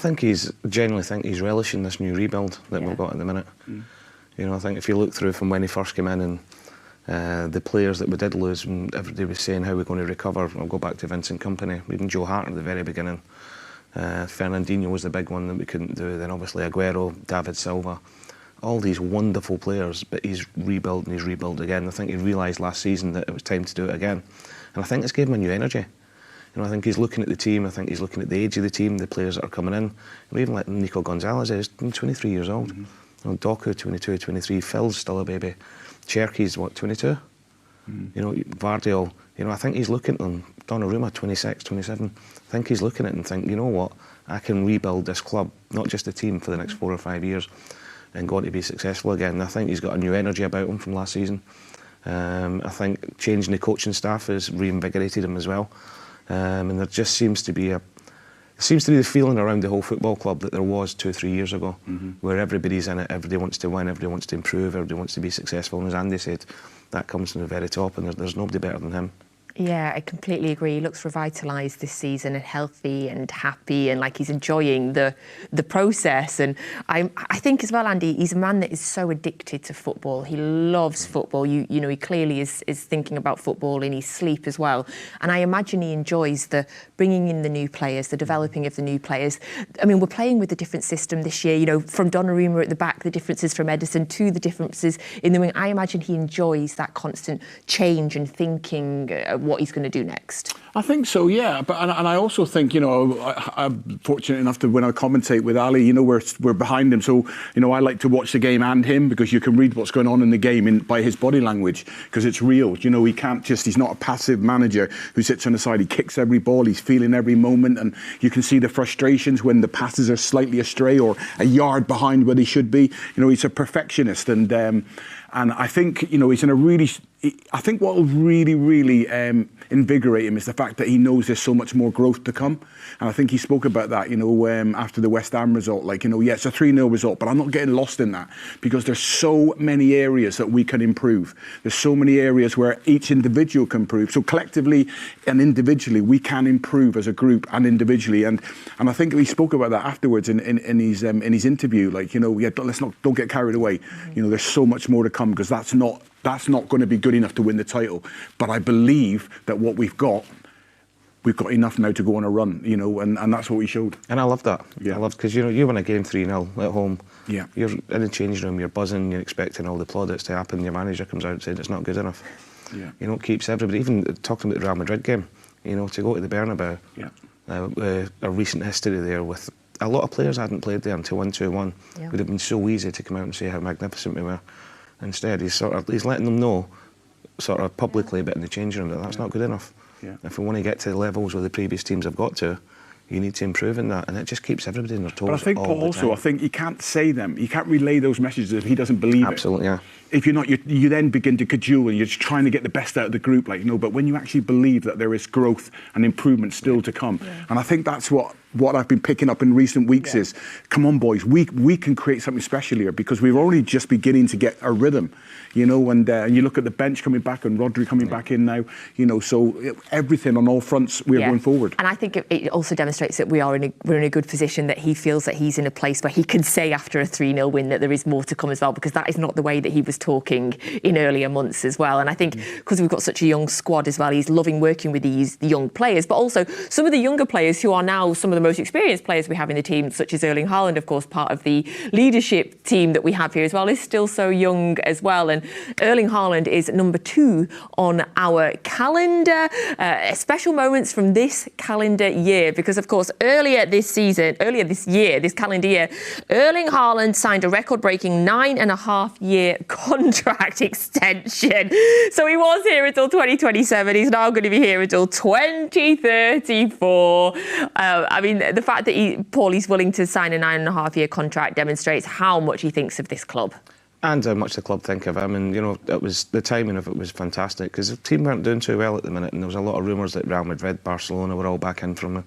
genuinely think he's relishing this new rebuild that we've got at the minute. You know, I think if you look through from when he first came in and the players that we did lose, and everybody was saying how we're going to recover. I'll go back to Vincent Kompany, even Joe Hart at the very beginning. Fernandinho was the big one that we couldn't do. Then obviously Aguero, David Silva, all these wonderful players. But he's rebuilt and he's rebuilt again. I think he realised last season that it was time to do it again, and I think it's given him a new energy. You know, I think he's looking at the team. I think he's looking at the age of the team, the players that are coming in. You know, even like Nico Gonzalez is 23 years old. You know, Doku 22, 23. Phil's still a baby. Cherky's what, 22? You know, Vardiol. You know, I think he's looking at them. Donnarumma 26, 27. I think he's looking at it and think, you know what, I can rebuild this club, not just the team, for the next 4 or 5 years, and go on to be successful again. And I think he's got a new energy about him from last season. I think changing the coaching staff has reinvigorated him as well. And there just seems to be the feeling around the whole football club that there was 2 or 3 years ago, where everybody's in it, everybody wants to win, everybody wants to improve, everybody wants to be successful. And as Andy said, that comes from the very top, and there's nobody better than him. Yeah, I completely agree. He looks revitalised this season and healthy and happy, and like he's enjoying the process. And I think as well, Andy, he's a man that is so addicted to football. He loves football. You know, he clearly is thinking about football in his sleep as well. And I imagine he enjoys the bringing in the new players, the developing of the new players. I mean, we're playing with a different system this year, you know, from Donnarumma at the back, the differences from Ederson to the differences in the wing. I imagine he enjoys that constant change and thinking what he's going to do next. I think so, yeah. But and I also think, you know, I'm fortunate enough to when I commentate with Ali, you know, we're behind him. So, you know, I like to watch the game and him, because you can read what's going on in the game by his body language, because it's real. You know, he's not a passive manager who sits on the side. He kicks every ball, he's feeling every moment, and you can see the frustrations when the passes are slightly astray or a yard behind where they should be. You know, he's a perfectionist, and I think, you know, he's in a really. I think what will really invigorate him is the fact that he knows there's so much more growth to come. And I think he spoke about that, you know, after the West Ham result. Like, you know, yeah, it's a 3-0 result, but I'm not getting lost in that, because there's so many areas that we can improve. There's so many areas where each individual can improve. So collectively and individually, we can improve as a group and individually. And I think he spoke about that afterwards in his interview. Like, you know, yeah, don't get carried away. You know, there's so much more to come, because that's not going to be good enough to win the title. But I believe that what we've got enough now to go on a run, you know, and that's what we showed. And I love that. Yeah. I love, because, you know, you win a game 3-0 at home. Yeah. You're in the change room, you're buzzing, you're expecting all the plaudits to happen. Your manager comes out and says it's not good enough. Yeah. You know, it keeps everybody, even talking about the Real Madrid game, you know, to go to the Bernabeu. Yeah. A recent history there with a lot of players hadn't played there until 1-2-1. Yeah. It would have been so easy to come out and say how magnificent we were. Instead, he's letting them know, sort of publicly, but in the changing room, that that's not good enough. Yeah. If we want to get to the levels where the previous teams have got to, you need to improve in that, and it just keeps everybody in their toes. But I think, Paul, also, I think you can't say them, you can't relay those messages if he doesn't believe it. Absolutely, yeah. If you're not, you then begin to cajole, and you're just trying to get the best out of the group, like, you know. But when you actually believe that there is growth and improvement still to come, and I think that's what I've been picking up in recent weeks is, come on, boys, we can create something special here, because we're only just beginning to get a rhythm, you know. And you look at the bench coming back and Rodri coming back in now, you know. So everything on all fronts, we're going forward. And I think it also demonstrates that we're in a good position, that he feels that he's in a place where he can say after a 3-0 win that there is more to come as well, because that is not the way that he was talking in earlier months as well. And I think because we've got such a young squad as well, he's loving working with these young players, but also some of the younger players who are now some of the most experienced players we have in the team, such as Erling Haaland, of course, part of the leadership team that we have here as well, is still so young as well. And Erling Haaland is number 2 on our calendar. Special moments from this calendar year, because of course earlier this calendar year, Erling Haaland signed a record-breaking 9.5-year contract extension. So he was here until 2027. He's now going to be here until 2034. I mean, the fact that he's willing to sign a 9.5-year contract demonstrates how much he thinks of this club. And how much the club think of him, and you know, it was the timing of it was fantastic because the team weren't doing too well at the minute, and there was a lot of rumours that Real Madrid, Barcelona were all back in from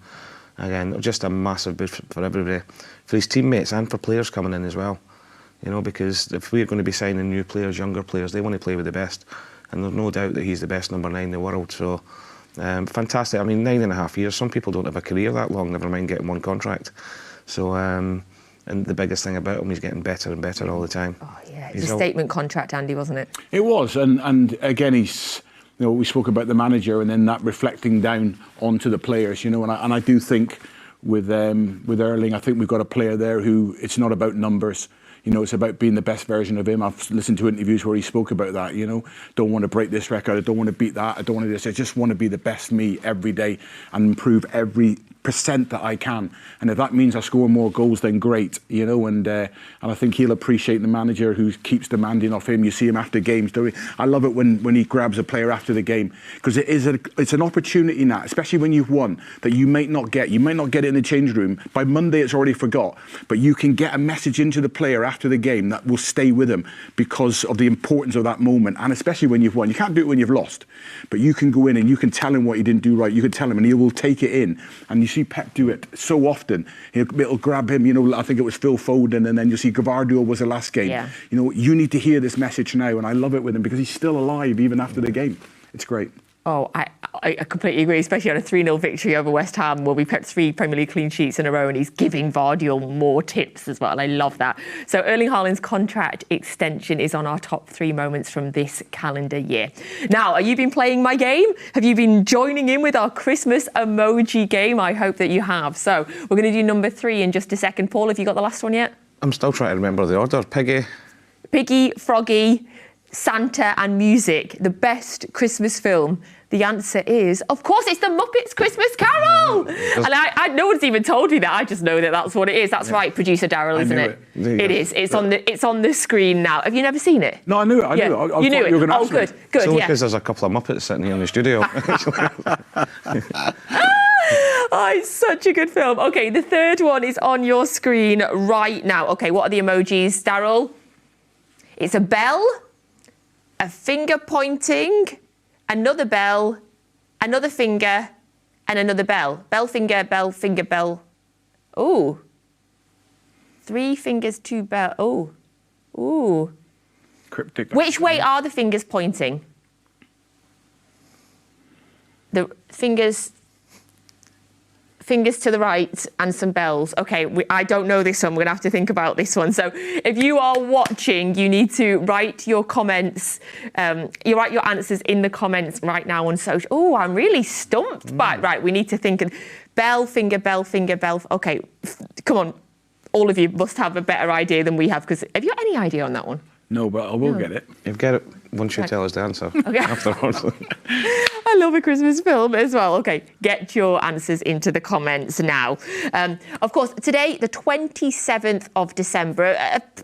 again. Just a massive boost for everybody, for his teammates and for players coming in as well. You know, because if we're going to be signing new players, younger players, they want to play with the best, and there's no doubt that he's the best number 9 in the world. So fantastic. I mean, 9.5 years. Some people don't have a career that long, never mind getting one contract. So. And the biggest thing about him, he's getting better and better all the time. Oh yeah, it's a statement contract, Andy, wasn't it? It was, and again, he's, you know, we spoke about the manager and then that reflecting down onto the players, you know, and I do think with Erling, I think we've got a player there who, it's not about numbers. You know, it's about being the best version of him. I've listened to interviews where he spoke about that, you know. Don't want to break this record, I don't want to beat that, I don't want to do this. I just want to be the best me every day and improve every % that I can. And if that means I score more goals, then great, you know. And I think he'll appreciate the manager who keeps demanding of him. You see him after games, don't you? I love it when he grabs a player after the game, because it's an opportunity now, especially when you've won, that you might not get. You might not get it in the change room. By Monday, it's already forgot. But you can get a message into the player after the game that will stay with him because of the importance of that moment, and especially when you've won. You can't do it when you've lost, but you can go in and you can tell him what he didn't do right. You can tell him and he will take it in. And you see Pep do it so often. It'll grab him, you know, I think it was Phil Foden, and then you see Guardiola was the last game. Yeah. You know, you need to hear this message now, and I love it with him because he's still alive even after the game. It's great. Oh, I completely agree, especially on a 3-0 victory over West Ham, where we picked 3 Premier League clean sheets in a row, and he's giving Guardiola more tips as well. I love that. So Erling Haaland's contract extension is on our top 3 moments from this calendar year. Now, have you been playing my game? Have you been joining in with our Christmas emoji game? I hope that you have. So we're going to do number 3 in just a second. Paul, have you got the last one yet? I'm still trying to remember the order. Piggy, Froggy, Santa and music. The best Christmas film. The answer is, of course, it's the Muppets Christmas Carol. And I no one's even told me that. I just know that that's what it is. That's right, producer Daryl, isn't it? It is. It's on the screen now. Have you never seen it? No, I knew it. I knew it. You knew it. Oh, good. It's only because there's a couple of Muppets sitting here in the studio. Oh, it's such a good film. Okay, the third one is on your screen right now. Okay, what are the emojis, Daryl? It's a bell, a finger pointing, another bell, another finger, and another bell. Bell, finger, bell. Oh. 3 fingers, 2 bell. Oh. Ooh. Cryptic. Which way are the fingers pointing? The fingers to the right and some bells. Okay, I don't know this one. We're going to have to think about this one. So if you are watching, you need to write your comments. You write your answers in the comments right now on social. Oh, I'm really stumped. But right, we need to think. Bell, finger, bell. Okay, come on. All of you must have a better idea than we have. Because have you got any idea on that one? No, but I will get it. You'll get it once you tell us the answer. Okay. Afterwards. I love a Christmas film as well. Okay, get your answers into the comments now. Of course, today, the 27th of December,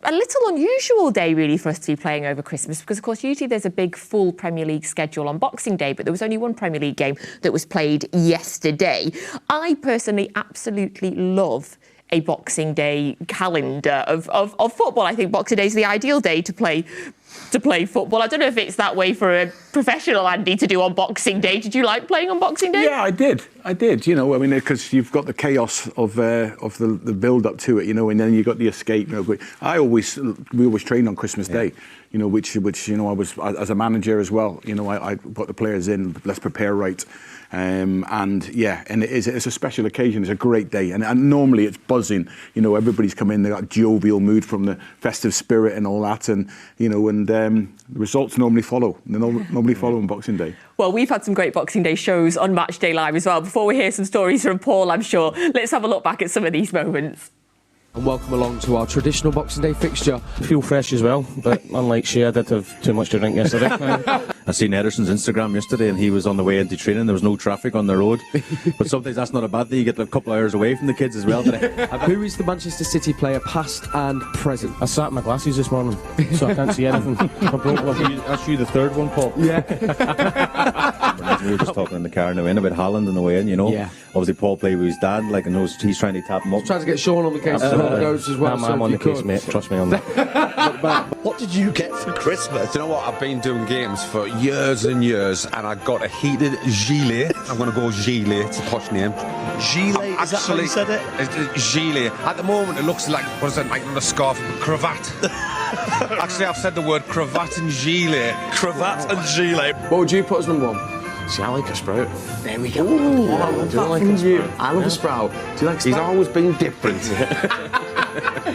a little unusual day really for us to be playing over Christmas because, of course, usually there's a big full Premier League schedule on Boxing Day, but there was only one Premier League game that was played yesterday. I personally absolutely love a Boxing Day calendar of football. I think Boxing Day is the ideal day to play football. I don't know if it's that way for a professional Andy to do on Boxing Day. Did you like playing on Boxing Day? Yeah, I did. You know, I mean, because you've got the chaos of the build up to it, you know, and then you got the escape. You know, we always trained on Christmas Day. You know, which you know, I was as a manager as well. You know, I put the players in. Let's prepare right. It's a special occasion. It's a great day, and normally it's buzzing. You know, everybody's come in. They got a jovial mood from the festive spirit and all that, and you know, and the results normally follow. They normally follow on Boxing Day. Well, we've had some great Boxing Day shows on Matchday Live as well. Before we hear some stories from Paul, I'm sure, let's have a look back at some of these moments. And welcome along to our traditional Boxing Day fixture. Feel fresh as well, but unlike Shea, I did have too much to drink yesterday. I seen Ederson's Instagram yesterday and he was on the way into training. There was no traffic on the road. But sometimes that's not a bad thing. You get a couple of hours away from the kids as well today. Who is the Manchester City player, past and present? I sat in my glasses this morning, so I can't see anything. That's you the third one, Paul. Yeah. We were just talking in the car on the way in about Haaland and the way in, you know. Yeah. Obviously, Paul played with his dad, like, and knows he's trying to tap him up. Trying to get Sean on the case on the goats as well. I'm on the case, mate. Trust me on that. What did you get for Christmas? Do you know what? I've been doing games for years and years, and I got a heated gilet. I'm going to go gilet. It's a posh name. Gilet, is that how you said it? It's gilet. At the moment, it looks like, what is it, like a scarf, cravat. Actually, I've said the word cravat and gilet. Cravat and gilet. What would you put as number 1? See, I like a sprout. There we go. Ooh, I love that like from a you. sprout. I love a sprout. Do you like a He's sprout? always been different.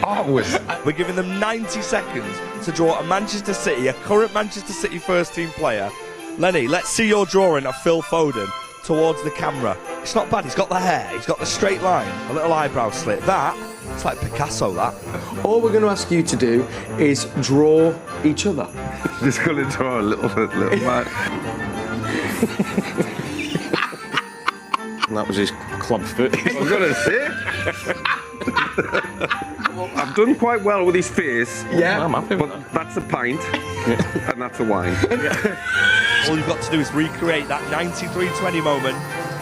Always. We're giving them 90 seconds to draw a Manchester City, a current Manchester City first team player. Lenny, let's see your drawing of Phil Foden towards the camera. It's not bad. He's got the hair, he's got the straight line, a little eyebrow slit. That, it's like Picasso, that. All we're going to ask you to do is draw each other. Just going to draw a little man. And that was his club foot. I was going to say. I've done quite well with his face. Yeah. I'm happy with But that's a pint, and that's a wine. All you've got to do is recreate that 93-20 moment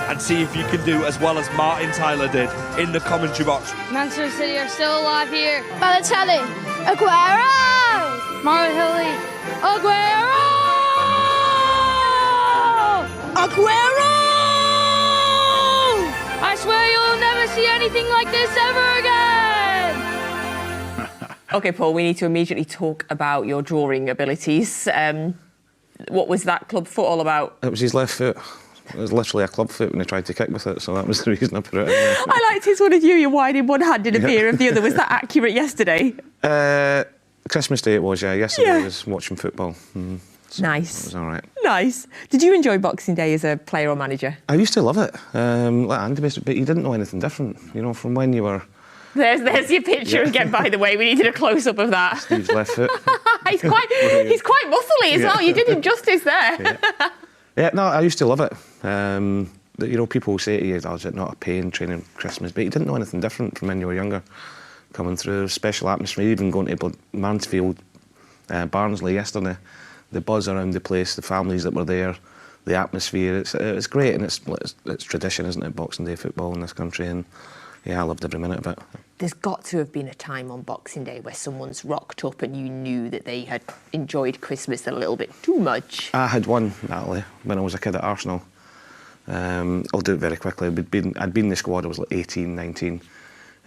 and see if you can do as well as Martin Tyler did in the commentary box. Manchester City are still alive here. Balotelli, Aguero, Martinelli, Aguero, Aguero! I swear you'll never see anything like this ever again. Okay, Paul, we need to immediately talk about your drawing abilities. What was that club foot all about? It was his left foot. It was literally a club foot when he tried to kick with it, so that was the reason I put it in there. I liked his one of you. You're wide in one hand and a beer of the other. Was that accurate yesterday? Christmas Day it was, yeah. Yesterday I was watching football. So nice. It was all right. Nice. Did you enjoy Boxing Day as a player or manager? I used to love it. Like Andy, but you didn't know anything different. You know, from when you were... There's your picture again, by the way. We needed a close-up of that. Steve's left foot. he's quite muscly as well. You did him justice there. Yeah, no, I used to love it. You know, people say to you, oh, is it not a pain training Christmas? But you didn't know anything different from when you were younger. Coming through, special atmosphere, even going to Mansfield, Barnsley yesterday. The buzz around the place, the families that were there, the atmosphere, it's great, and it's tradition, isn't it, Boxing Day football in this country, and yeah, I loved every minute of it. There's got to have been a time on Boxing Day where someone's rocked up and you knew that they had enjoyed Christmas a little bit too much. I had one, Natalie, when I was a kid at Arsenal. I'll do it very quickly. I'd been in the squad, I was like 18, 19,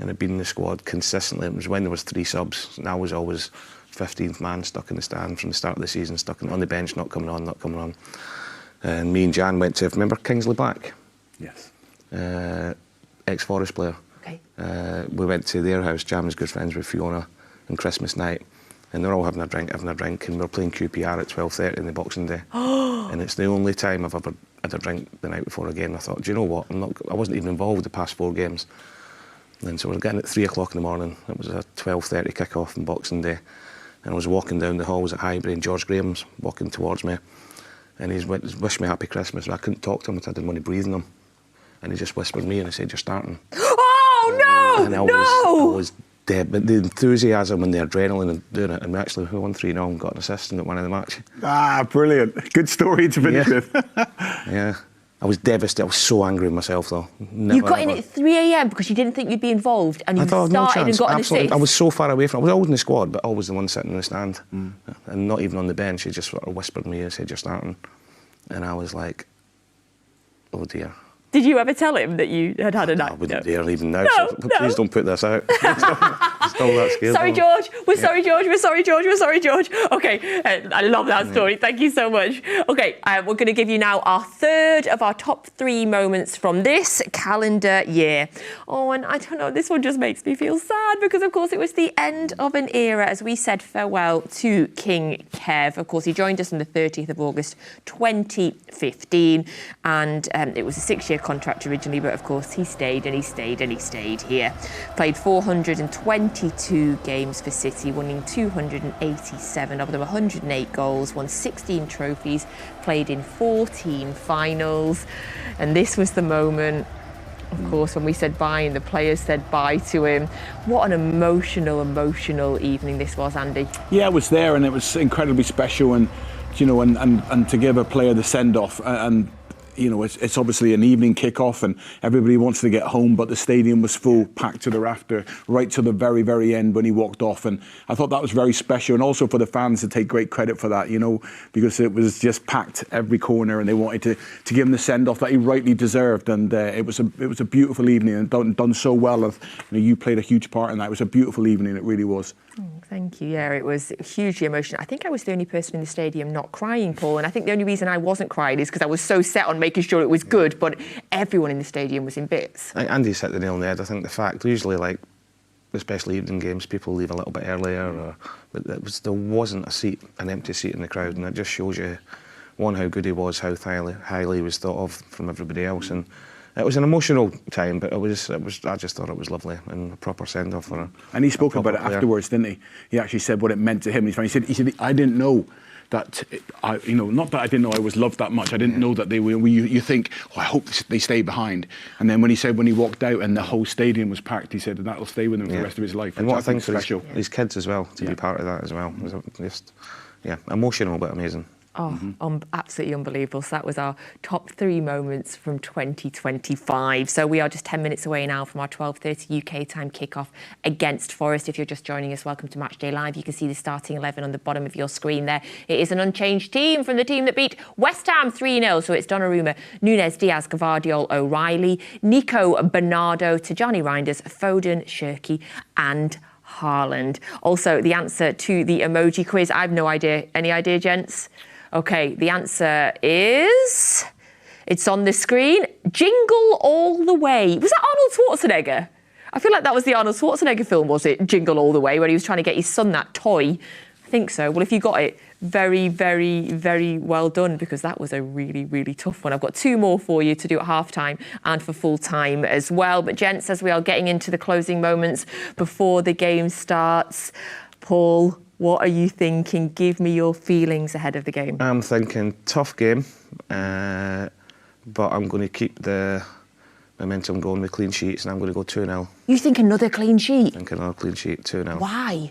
and I'd been in the squad consistently. It was when there was 3 subs, and I was always 15th man stuck in the stand from the start of the season, stuck on the bench, not coming on. And me and Jan went to, remember Kingsley Black? Yes. Ex-Forest player. Okay. We went to their house. Jan was good friends with Fiona on Christmas night, and they're all having a drink, and we were playing QPR at 12:30 in the Boxing Day. And it's the only time I've ever had a drink the night before again. I thought, do you know what? I wasn't even involved the past 4 games. And so we're getting at 3 o'clock in the morning. It was a 12:30 kick-off on Boxing Day. And I was walking down the halls at Highbury, and George Graham's walking towards me. And he wished me Happy Christmas. And I couldn't talk to him because I didn't want to breathe on him. And he just whispered me and he said, you're starting. Oh, no! And I was dead. But the enthusiasm and the adrenaline and doing it, and we actually won 3-0 and got an assist at one of the match. Ah, brilliant. Good story to finish with. Yeah. I was devastated. I was so angry with myself, though. Never, You got in at 3 a.m. because you didn't think you'd be involved, and you started and got an assist. I was so far away from it. I was always in the squad, but always the one sitting in the stand. And not even on the bench. He just sort of whispered me and said, you're starting. And I was like, oh dear. Did you ever tell him that you had had a night? I wouldn't dare even now. No, So please don't put this out. Still that scared. Sorry, George. We're sorry, George. We're sorry, George. We're sorry, George. Okay, I love that story. Thank you so much. Okay, we're going to give you now our third of our top 3 moments from this calendar year. Oh, and I don't know, this one just makes me feel sad because, of course, it was the end of an era as we said farewell to King Kev. Of course, he joined us on the 30th of August 2015, and it was a 6-year contract originally, but of course he stayed and he stayed and he stayed here. Played 422 games for City, winning 287 of them, 108 goals, won 16 trophies, played in 14 finals, and this was the moment, of course, when we said bye and the players said bye to him. What an emotional evening this was, Andy. Yeah, I was there and it was incredibly special, and you know, and to give a player the send-off, and you know, it's obviously an evening kick-off and everybody wants to get home, but the stadium was full, packed to the rafter, right to the very, very end when he walked off. And I thought that was very special, and also for the fans to take great credit for that, you know, because it was just packed every corner, and they wanted to give him the send-off that he rightly deserved. And it was a beautiful evening, and done so well. You know, you played a huge part in that. It was a beautiful evening, it really was. Oh, thank you. Yeah, it was hugely emotional. I think I was the only person in the stadium not crying, Paul, and I think the only reason I wasn't crying is because I was so set on making sure it was good, but everyone in the stadium was in bits. Andy's hit the nail on the head. I think the fact, usually like, especially evening games, people leave a little bit earlier, but there wasn't an empty seat in the crowd, and it just shows you, one, how good he was, how highly he was thought of from everybody else, and it was an emotional time, but I just thought it was lovely and a proper send-off for her. And he spoke about it afterwards, didn't he? He actually said what it meant to him. He said, I didn't know that, not that I didn't know I was loved that much. I didn't know that they were. You think, oh, I hope they stay behind. And then when he walked out and the whole stadium was packed, he said that'll stay with him for the rest of his life. And what I think for his kids as well, to be part of that as well, was just, emotional but amazing. Oh, absolutely unbelievable. So that was our top 3 moments from 2025. So we are just 10 minutes away now from our 12:30 UK time kickoff against Forest. If you're just joining us, welcome to Matchday Live. You can see the starting 11 on the bottom of your screen there. It is an unchanged team from the team that beat West Ham 3-0. So it's Donnarumma, Núñez, Diaz, Gvardiol, O'Reilly, Nico, Bernardo, Tijani Reinders, Foden, Shirky and Haaland. Also, the answer to the emoji quiz, I have no idea. Any idea, gents? Okay, the answer is, it's on the screen, Jingle All the Way. Was that Arnold Schwarzenegger? I feel like that was the Arnold Schwarzenegger film, was it? Jingle All the Way, where he was trying to get his son that toy. I think so. Well, if you got it, very, very, very well done, because that was a really, really tough one. I've got 2 more for you to do at half-time and for full-time as well. But gents, as we are getting into the closing moments before the game starts, Paul, what are you thinking? Give me your feelings ahead of the game. I'm thinking tough game, but I'm going to keep the momentum going with clean sheets, and I'm going to go 2-0. You think another clean sheet? I think another clean sheet, 2-0. Why?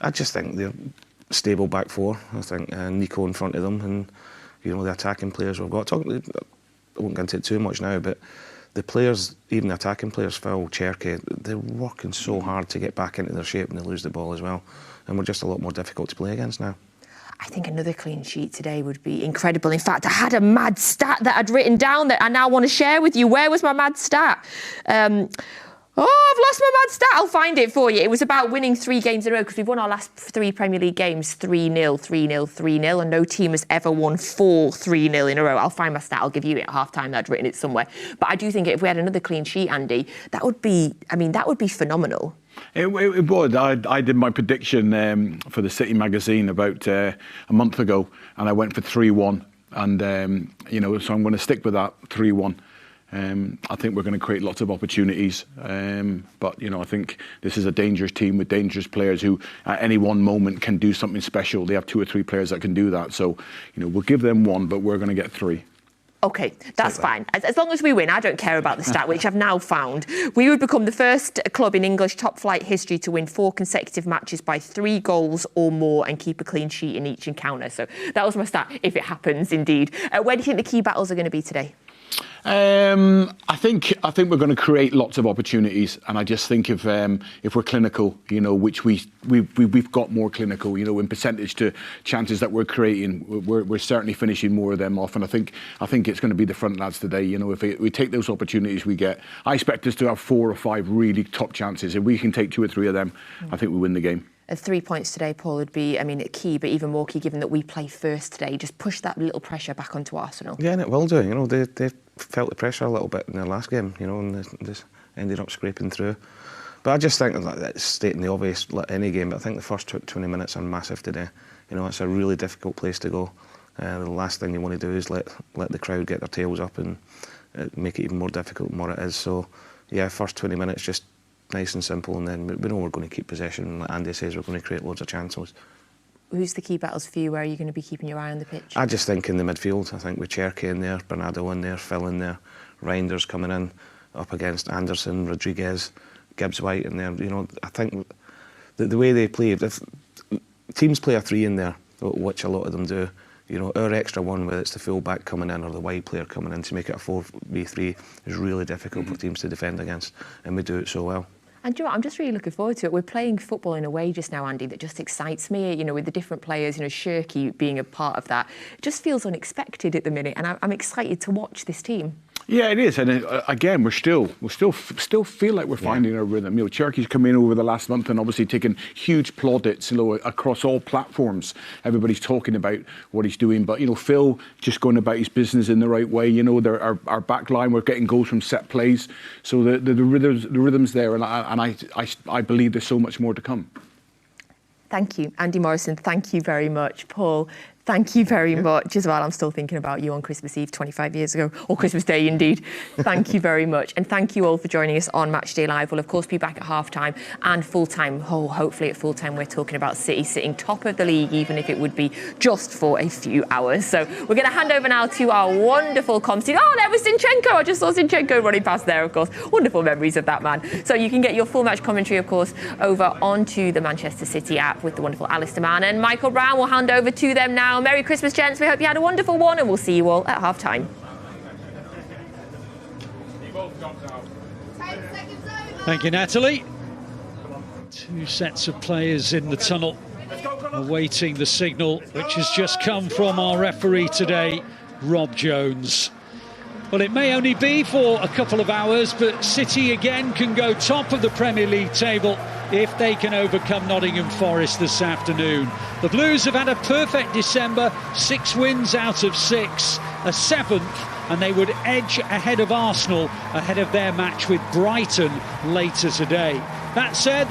I just think they're stable back 4. I think Nico in front of them, and the attacking players we've got. I won't get into it too much now, but the players, even the attacking players, Phil, Cherky, they're working so hard to get back into their shape, and they lose the ball as well. And we're just a lot more difficult to play against now. I think another clean sheet today would be incredible. In fact, I had a mad stat that I'd written down that I now want to share with you. Where was my mad stat? I've lost my mad stat. I'll find it for you. It was about winning 3 games in a row, because we've won our last 3 Premier League games 3-0, 3-0, 3-0, and no team has ever won 4 3-0 in a row. I'll find my stat. I'll give you it at half-time. I'd written it somewhere. But I do think if we had another clean sheet, Andy, that would be phenomenal. It would. I did my prediction for the City magazine about a month ago, and I went for 3-1. And, so I'm going to stick with that 3-1. I think we're going to create lots of opportunities. But, I think this is a dangerous team with dangerous players who at any one moment can do something special. They have 2 or 3 players that can do that. So, we'll give them 1, but we're going to get 3. OK, that's fine. As long as we win, I don't care about the stat, which I've now found. We would become the first club in English top-flight history to win 4 consecutive matches by 3 goals or more and keep a clean sheet in each encounter. So that was my stat, if it happens, indeed. Where do you think the key battles are going to be today? I think we're going to create lots of opportunities, and I just think if we're clinical, which we've got more clinical, in percentage to chances that we're creating, we're certainly finishing more of them off, and I think it's going to be the front lads today. If we take those opportunities we get, I expect us to have 4 or 5 really top chances. If we can take 2 or 3 of them, I think we win the game. 3 points today, Paul, would be, key, but even more key given that we play first today. Just push that little pressure back onto Arsenal. Yeah, and it will do. They felt the pressure a little bit in their last game, and they ended up scraping through. But I just think that's stating the obvious, like any game, but I think the first 20 minutes are massive today. It's a really difficult place to go. The last thing you want to do is let the crowd get their tails up and make it even more difficult than what it is. So, yeah, first 20 minutes just nice and simple, and then we know we're going to keep possession. Like Andy says, we're going to create loads of chances. Who's the key battles for you? Where are you going to be keeping your eye on the pitch? I just think in the midfield. I think with Cherky in there, Bernardo in there, Phil in there, Reinders coming in up against Anderson, Rodriguez, Gibbs White in there. I think the way they play, if teams play a 3 in there, which a lot of them do, you know, our extra one, whether it's the full-back coming in or the wide player coming in to make it a 4-3, is really difficult for teams to defend against, and we do it so well. And do you know what, I'm just really looking forward to it. We're playing football in a way just now, Andy, that just excites me, you know, with the different players, you know, Shirky being a part of that. It just feels unexpected at the minute, and I'm excited to watch this team. Yeah, it is, and again, we still feel like we're finding our rhythm. You know, Cherokee's come in over the last month and obviously taken huge plaudits, you know, across all platforms. Everybody's talking about what he's doing, but you know, Phil just going about his business in the right way. You know, our back line, we're getting goals from set plays, so the rhythm's there, and I believe there's so much more to come. Thank you, Andy Morrison. Thank you very much, Paul. Thank you very much as well. I'm still thinking about you on Christmas Eve 25 years ago, or Christmas Day indeed. Thank you very much. And thank you all for joining us on Matchday Live. We'll of course be back at half-time and full-time. Hopefully at full-time we're talking about City sitting top of the league, even if it would be just for a few hours. So we're going to hand over now to our wonderful comms team. Oh, there was Zinchenko. I just saw Zinchenko running past there, of course. Wonderful memories of that man. So you can get your full match commentary, of course, over onto the Manchester City app with the wonderful Alistair Mann and Michael Brown. We'll hand over to them now. Merry Christmas, gents. We hope you had a wonderful one, and we'll see you all at half-time. Thank you, Natalie. Two sets of players in the tunnel awaiting the signal, which has just come from our referee today, Rob Jones. Well, it may only be for a couple of hours, but City again can go top of the Premier League table if they can overcome Nottingham Forest this afternoon. The Blues have had a perfect December, 6 wins out of 6, a 7th, and they would edge ahead of Arsenal ahead of their match with Brighton later today. That said,